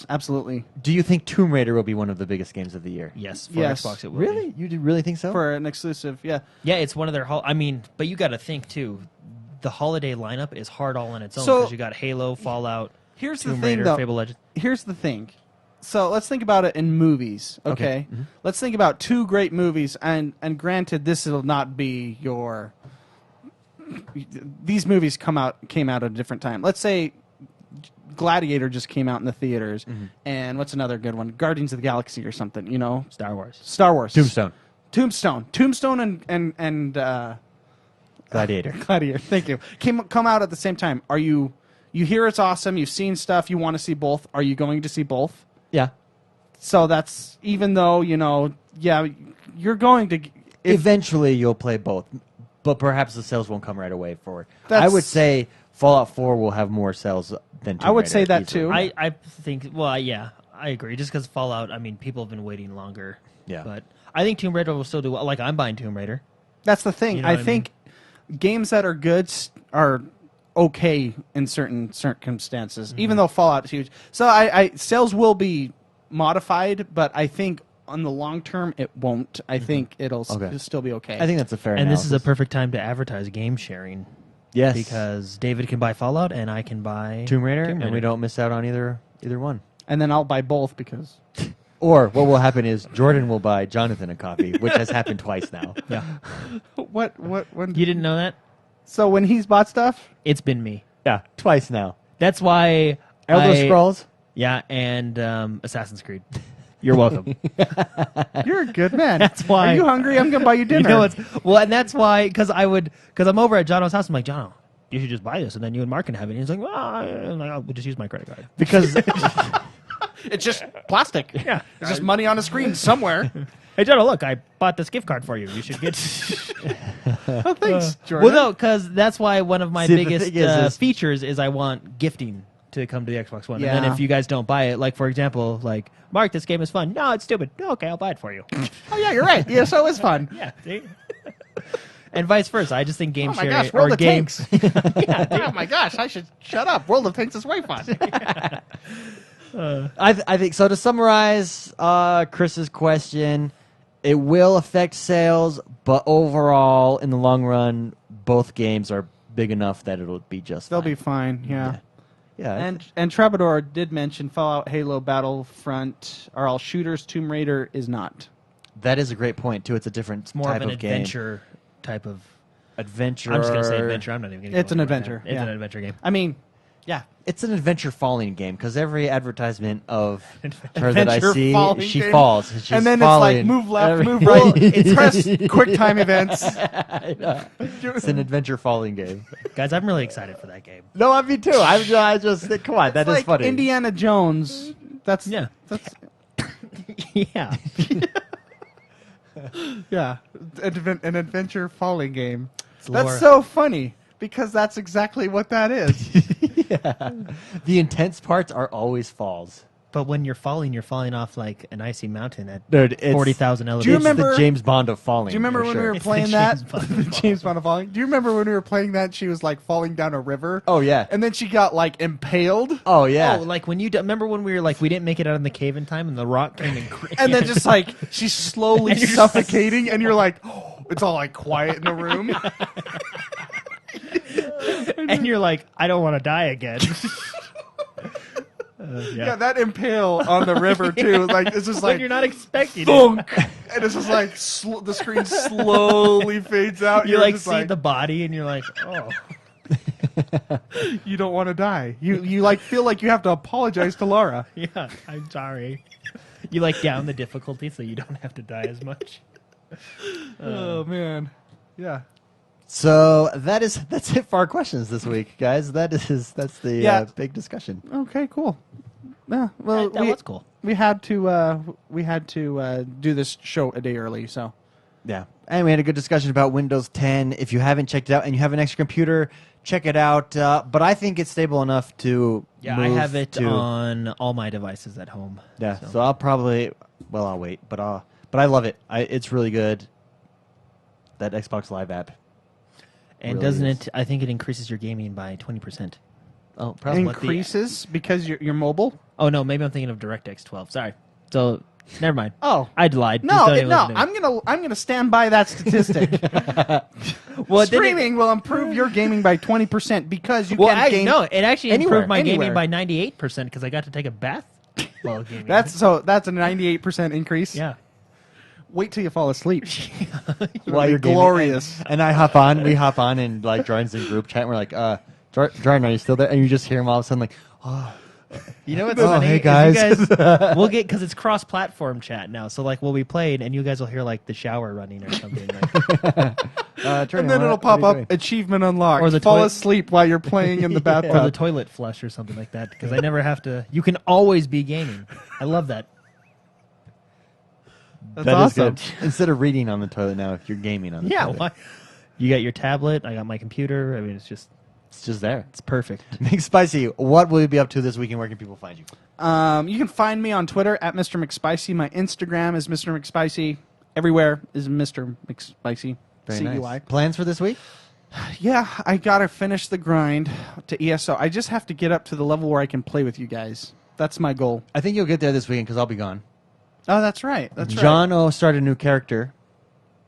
Speaker 2: absolutely.
Speaker 1: Do you think Tomb Raider will be one of the biggest games of the year?
Speaker 3: Yes, for
Speaker 2: Yes.
Speaker 3: Xbox it will
Speaker 1: Really?
Speaker 3: be.
Speaker 1: You really think so?
Speaker 2: For an exclusive, yeah.
Speaker 3: Yeah, it's one of their... I mean, but you got to think, too. The holiday lineup is hard all on its own,
Speaker 2: So-
Speaker 3: because you got Halo, Fallout,
Speaker 2: Here's
Speaker 3: Tomb
Speaker 2: the thing,
Speaker 3: Raider,
Speaker 2: though.
Speaker 3: Fable Legends.
Speaker 2: Here's the thing. So let's think about it in movies, okay?
Speaker 1: Mhm.
Speaker 2: Let's think about two great movies, and granted, this will not be your. These movies came out at a different time. Let's say Gladiator just came out in the theaters, and what's another good one? Guardians of the Galaxy or something, you know?
Speaker 3: Star Wars.
Speaker 2: Star Wars.
Speaker 1: Tombstone.
Speaker 2: Tombstone and
Speaker 1: Gladiator.
Speaker 2: Gladiator. Thank you. Come out at the same time. Are you hear it's awesome, you've seen stuff, you want to see both. Are you going to see both?
Speaker 1: Yeah.
Speaker 2: So that's, even though, you're going to...
Speaker 1: Eventually, you'll play both, but perhaps the sales won't come right away for it. I
Speaker 2: That's-
Speaker 1: would say Fallout 4 will have more sales than Tomb
Speaker 2: I would
Speaker 1: Raider
Speaker 2: say that
Speaker 1: easily.
Speaker 2: too.
Speaker 3: I think, well, yeah, I agree. Just because Fallout, I mean, people have been waiting longer.
Speaker 1: Yeah.
Speaker 3: But I think Tomb Raider will still do well. Like, I'm buying Tomb Raider.
Speaker 2: That's the thing.
Speaker 3: You know
Speaker 2: I
Speaker 3: what I
Speaker 2: think games that are good are okay in certain circumstances, even though Fallout's huge. So I sales will be modified, but I think on the long term it won't. I think it'll still be okay.
Speaker 1: I think that's a fair
Speaker 3: And this is a
Speaker 1: analysis.
Speaker 3: perfect time to advertise game sharing.
Speaker 1: Yes.
Speaker 3: Because David can buy Fallout and I can buy
Speaker 1: Tomb Raider, and we don't miss out on either one.
Speaker 2: And then I'll buy both because
Speaker 1: Or what will happen is Jordan will buy Jonathan a copy, which has happened twice now.
Speaker 3: Yeah.
Speaker 2: what when
Speaker 3: You didn't know that?
Speaker 2: so when he's bought stuff,
Speaker 3: It's been me.
Speaker 1: Yeah, twice now.
Speaker 3: That's why
Speaker 1: Elder Scrolls.
Speaker 3: Yeah, and Assassin's Creed. You're welcome.
Speaker 2: you're a good man.
Speaker 3: That's why-
Speaker 2: Are you hungry? I'm gonna buy you dinner.
Speaker 3: You know and that's why because I'm over at Jono's house. I'm like, Jono, you should just buy this, and then you and Mark can have it. And he's like, well, I'll just use my credit card.
Speaker 1: Because
Speaker 2: It's just plastic.
Speaker 3: Yeah.
Speaker 2: It's just money on a screen somewhere.
Speaker 3: Hey, Jono, look, I bought this gift card for you. You should get.
Speaker 2: Oh, thanks, Jordan.
Speaker 3: Well, no, because that's why one of my
Speaker 1: See, the
Speaker 3: biggest
Speaker 1: thing is
Speaker 3: features is I want gifting to come to the Xbox One. And then
Speaker 2: Yeah.
Speaker 3: if you guys don't buy it, like for example, like Mark, this game is fun. No, it's stupid. Okay, I'll buy it for you.
Speaker 2: Oh yeah, you're right. Yeah, so it's fun.
Speaker 3: Yeah. See? And vice versa. I just think game
Speaker 2: Oh my
Speaker 3: sharing
Speaker 2: gosh, World
Speaker 3: or
Speaker 2: of
Speaker 3: games.
Speaker 2: Tanks. Oh my gosh, I should shut up. World of Tanks is way fun.
Speaker 1: I think so. To summarize Chris's question, it will affect sales, but overall, in the long run, both games are big enough that it'll be just.
Speaker 2: They'll
Speaker 1: fine.
Speaker 2: be fine. Yeah.
Speaker 1: Yeah.
Speaker 2: And Trabador did mention Fallout, Halo, Battlefront are all shooters. Tomb Raider is not.
Speaker 1: that is a great point too. It's a different
Speaker 3: It's more
Speaker 1: type
Speaker 3: of an
Speaker 1: game.
Speaker 3: adventure type of.
Speaker 1: Adventure.
Speaker 3: I'm just gonna say adventure. I'm not even gonna.
Speaker 2: It's
Speaker 3: go
Speaker 2: an
Speaker 3: into it right
Speaker 2: adventure,
Speaker 3: now. It's
Speaker 2: yeah.
Speaker 3: an adventure game.
Speaker 2: I mean, yeah.
Speaker 1: It's an adventure falling game because every advertisement of her that I
Speaker 2: Adventure
Speaker 1: see,
Speaker 2: falling
Speaker 1: she
Speaker 2: game.
Speaker 1: falls. She's
Speaker 2: And then
Speaker 1: falling.
Speaker 2: it's like move left,
Speaker 1: Every-
Speaker 2: move right. It's press quick time events.
Speaker 1: It's an adventure falling game.
Speaker 3: Guys, I'm really excited for that game.
Speaker 1: No, me too. I just come on, that is
Speaker 2: like
Speaker 1: funny.
Speaker 2: Indiana Jones. That's
Speaker 3: Yeah.
Speaker 2: That's
Speaker 3: Yeah.
Speaker 2: yeah. An adventure falling game.
Speaker 3: lore.
Speaker 2: That's so funny because that's exactly what that is.
Speaker 1: Yeah. The intense parts are always falls.
Speaker 3: But when you're falling off like an icy mountain at
Speaker 1: Dude, it's
Speaker 3: 40,000
Speaker 2: Do you
Speaker 3: elevators.
Speaker 1: It's
Speaker 2: remember-
Speaker 1: the James Bond of falling.
Speaker 2: Do you remember
Speaker 1: for
Speaker 2: when
Speaker 1: sure.
Speaker 2: we were
Speaker 3: It's
Speaker 2: playing
Speaker 3: the
Speaker 2: that?
Speaker 3: James Bond of
Speaker 2: The
Speaker 3: falling.
Speaker 2: James Bond of falling. Do you remember when we were playing that? She was like falling down a river.
Speaker 1: Oh yeah.
Speaker 2: And then she got like impaled.
Speaker 1: Oh yeah.
Speaker 3: Oh, like when you remember when we were like we didn't make it out of the cave in time and the rock came and
Speaker 2: And then just like she's slowly
Speaker 3: And you're
Speaker 2: suffocating, and you're like, oh, it's all like quiet in the room.
Speaker 3: and you're like I don't want to die again.
Speaker 2: Yeah, that impale on the river too. Like it's just
Speaker 3: when
Speaker 2: like
Speaker 3: you're not expecting it.
Speaker 2: thunk, and it's just like the screen slowly fades out.
Speaker 3: You
Speaker 2: You're
Speaker 3: like
Speaker 2: just
Speaker 3: see the body and you're like, oh.
Speaker 2: you don't want to die. You like feel like you have to apologize to Laura.
Speaker 3: Yeah, I'm sorry. You like down the difficulty so you don't have to die as much.
Speaker 2: Oh man, yeah.
Speaker 1: So that's it for our questions this week, guys. That's the
Speaker 2: Yeah.
Speaker 1: big discussion.
Speaker 2: Okay, cool. Yeah, well,
Speaker 3: That was cool.
Speaker 2: we had to do this show a day early, so
Speaker 1: Yeah. And we had a good discussion about Windows 10. If you haven't checked it out and you have an extra computer, check it out. But I think it's stable enough to
Speaker 3: Yeah, I
Speaker 1: move
Speaker 3: have it
Speaker 1: to,
Speaker 3: on all my devices at home.
Speaker 1: Yeah. So I'll probably I'll wait, but I love it. It's really good. That Xbox Live app.
Speaker 3: And
Speaker 1: really
Speaker 3: doesn't
Speaker 1: is.
Speaker 3: it? I think it increases your gaming by 20%.
Speaker 1: Oh, probably.
Speaker 2: increases because you're mobile.
Speaker 3: Oh no, maybe I'm thinking of DirectX 12. Sorry. So never mind.
Speaker 2: Oh.
Speaker 3: I lied. Just
Speaker 2: No,
Speaker 3: don't even
Speaker 2: no,
Speaker 3: listen to me.
Speaker 2: I'm gonna stand by that statistic.
Speaker 3: Well, it didn't-
Speaker 2: Streaming will improve your gaming by 20% because you
Speaker 3: Well,
Speaker 2: can game.
Speaker 3: no, it actually
Speaker 2: anywhere,
Speaker 3: improved my gaming
Speaker 2: anywhere.
Speaker 3: by 98% because I got to take a bath while gaming.
Speaker 2: That's a 98% increase.
Speaker 3: yeah.
Speaker 2: Wait till you fall asleep.
Speaker 1: While you're gaming.
Speaker 2: glorious.
Speaker 1: And we hop on and like Jordan's in group chat and we're like, Jordan, are you still there? And you just hear him all of a sudden like, oh,
Speaker 3: You know what's
Speaker 1: Oh,
Speaker 3: funny?
Speaker 1: hey,
Speaker 3: is
Speaker 1: guys.
Speaker 3: You guys we'll get because it's cross-platform chat now. So like we'll be playing, and you guys will hear like the shower running or something. Like,
Speaker 1: Jordan,
Speaker 2: And then it'll
Speaker 1: what
Speaker 2: pop
Speaker 1: are you
Speaker 2: up
Speaker 1: doing?
Speaker 2: achievement unlocked.
Speaker 3: Or the
Speaker 2: fall
Speaker 3: toilet-
Speaker 2: asleep while you're playing in the
Speaker 3: or the
Speaker 2: bathtub.
Speaker 3: toilet flush or something like that. Because I never have to. You can always be gaming. I love that.
Speaker 2: That's
Speaker 1: That is
Speaker 2: awesome.
Speaker 1: good. Instead of reading on the toilet now, if you're gaming on the
Speaker 3: Yeah.
Speaker 1: toilet.
Speaker 3: Why? You got your tablet. I got my computer. I mean, it's
Speaker 1: It's just there.
Speaker 3: it's perfect.
Speaker 1: McSpicy, what will you be up to this weekend? Where can people find you?
Speaker 2: You can find me on Twitter at Mr. McSpicy. My Instagram is Mr. McSpicy. Everywhere is Mr. McSpicy.
Speaker 1: Very
Speaker 2: CUI.
Speaker 1: nice. Plans for this week?
Speaker 2: Yeah, I gotta finish the grind to ESO. I just have to get up to the level where I can play with you guys. That's my goal.
Speaker 1: I think you'll get there this weekend because I'll be gone.
Speaker 2: Oh, that's right. That's right.
Speaker 1: John O started a new character.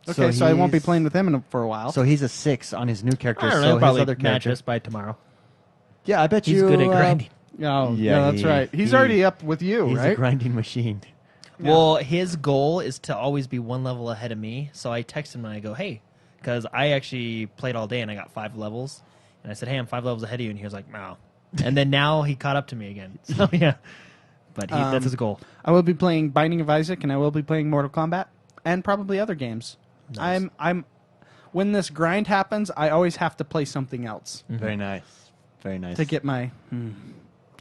Speaker 2: Okay, so I won't be
Speaker 1: he's-
Speaker 2: playing with him for a while.
Speaker 1: So he's a 6 on his new character.
Speaker 3: I don't
Speaker 1: so
Speaker 3: know.
Speaker 1: his
Speaker 3: Probably
Speaker 1: other
Speaker 3: match
Speaker 1: character.
Speaker 3: us by tomorrow.
Speaker 1: Yeah, I bet
Speaker 3: He's
Speaker 1: you.
Speaker 3: good at grinding.
Speaker 2: Oh,
Speaker 1: Yeah,
Speaker 2: yeah, that's right. He's already up with you,
Speaker 1: He's a
Speaker 2: right?
Speaker 1: grinding machine.
Speaker 2: Yeah.
Speaker 3: Well, his goal is to always be one level ahead of me. So I text him and I go, "Hey," because I actually played all day and I got 5 levels. And I said, "Hey, I'm 5 levels ahead of you." And he was like, "Wow." And then now he caught up to me again. So yeah, but that's his goal.
Speaker 2: I will be playing Binding of Isaac, and I will be playing Mortal Kombat, and probably other games.
Speaker 3: Nice.
Speaker 2: I'm. When this grind happens, I always have to play something else
Speaker 1: Very nice. Very nice.
Speaker 2: to get my.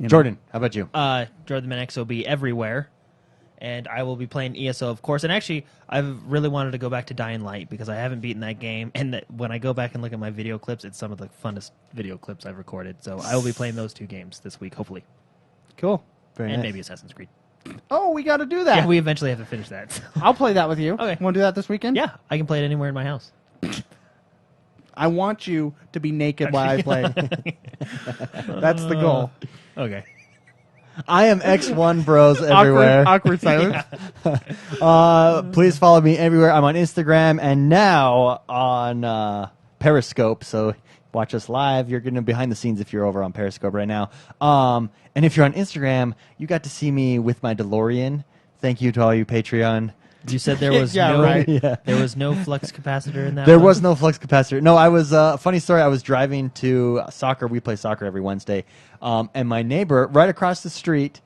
Speaker 1: Jordan, how about you?
Speaker 3: Jordan the X will be everywhere, and I will be playing ESO, of course. And actually, I've really wanted to go back to Dying Light because I haven't beaten that game. And when I go back and look at my video clips, it's some of the funnest video clips I've recorded. So I will be playing those 2 games this week, hopefully,
Speaker 2: Cool.
Speaker 1: Very
Speaker 3: and
Speaker 1: nice.
Speaker 3: maybe Assassin's Creed.
Speaker 2: Oh, we got to do that.
Speaker 3: Yeah, we eventually have to finish that. So.
Speaker 2: I'll play that with you.
Speaker 3: Okay.
Speaker 2: Want to do that this weekend?
Speaker 3: Yeah, I can play it anywhere in my house.
Speaker 2: I want you to be naked while I play. That's the goal.
Speaker 3: Okay.
Speaker 1: I am XoneBros everywhere.
Speaker 2: Awkward silence.
Speaker 1: Please follow me everywhere. I'm on Instagram and now on Periscope. So watch us live. You're getting behind the scenes if you're over on Periscope right now. And if you're on Instagram, you got to see me with my DeLorean. Thank you to all you Patreon.
Speaker 3: You said there was
Speaker 2: Yeah,
Speaker 3: no
Speaker 2: right.
Speaker 1: Yeah.
Speaker 3: there was no flux capacitor in that.
Speaker 1: There
Speaker 3: one?
Speaker 1: was no flux capacitor. No, I was funny story. I was driving to soccer. We play soccer every Wednesday, and my neighbor right across the street,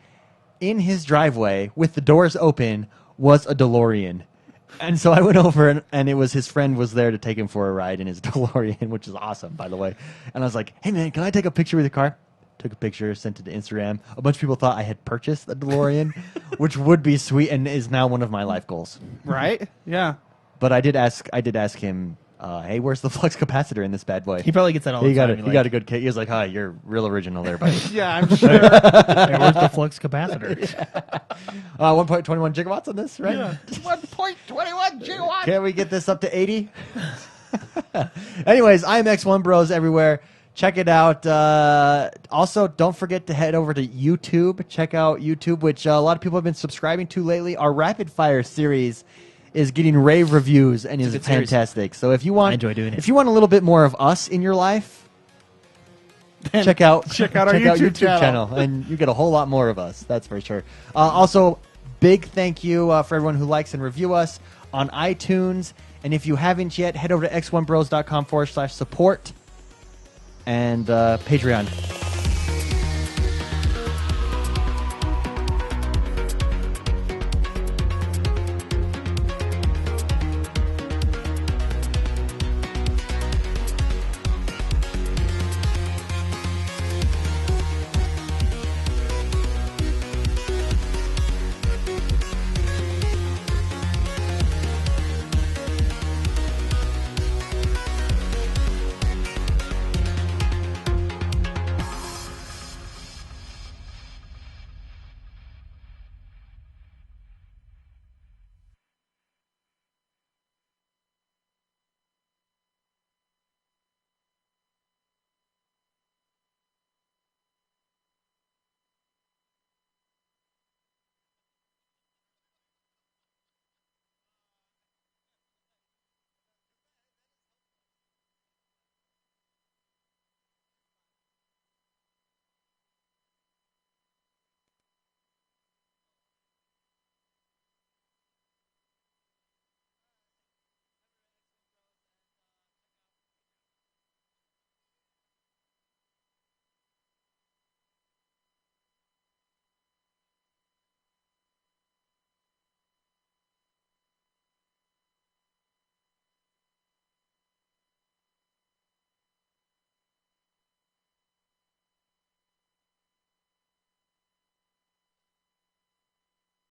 Speaker 1: in his driveway with the doors open, was a DeLorean. And so I went over, and it was his friend was there to take him for a ride in his DeLorean, which is awesome, by the way. And I was like, "Hey man, can I take a picture with your car?" Took a picture, sent it to Instagram. A bunch of people thought I had purchased the DeLorean, which would be sweet and is now one of my life goals.
Speaker 2: Right? Yeah.
Speaker 1: But I did ask him, "Hey, where's the flux capacitor in this bad boy?"
Speaker 3: He probably gets that all the
Speaker 1: He got
Speaker 3: time.
Speaker 1: it. He got a good kick. He was like, "Hi, you're real original there, buddy."
Speaker 2: Yeah, I'm sure.
Speaker 3: Hey, where's the flux capacitor?
Speaker 1: 1.21 gigawatts on this, right?
Speaker 2: 1.21 gigawatts.
Speaker 1: Can we get this up to 80? Anyways, I'm XoneBros everywhere. Check it out. Also, don't forget to head over to YouTube. Check out YouTube, which a lot of people have been subscribing to lately. Our Rapid Fire series is getting rave reviews and is
Speaker 3: a good series.
Speaker 1: fantastic. So if you want,
Speaker 3: I enjoy doing it.
Speaker 1: If you want a little bit more of us in your life, check out
Speaker 2: our YouTube channel.
Speaker 1: and you get a whole lot more of us. That's for sure. Also, big thank you for everyone who likes and review us on iTunes. And if you haven't yet, head over to xonebros.com/support and Patreon.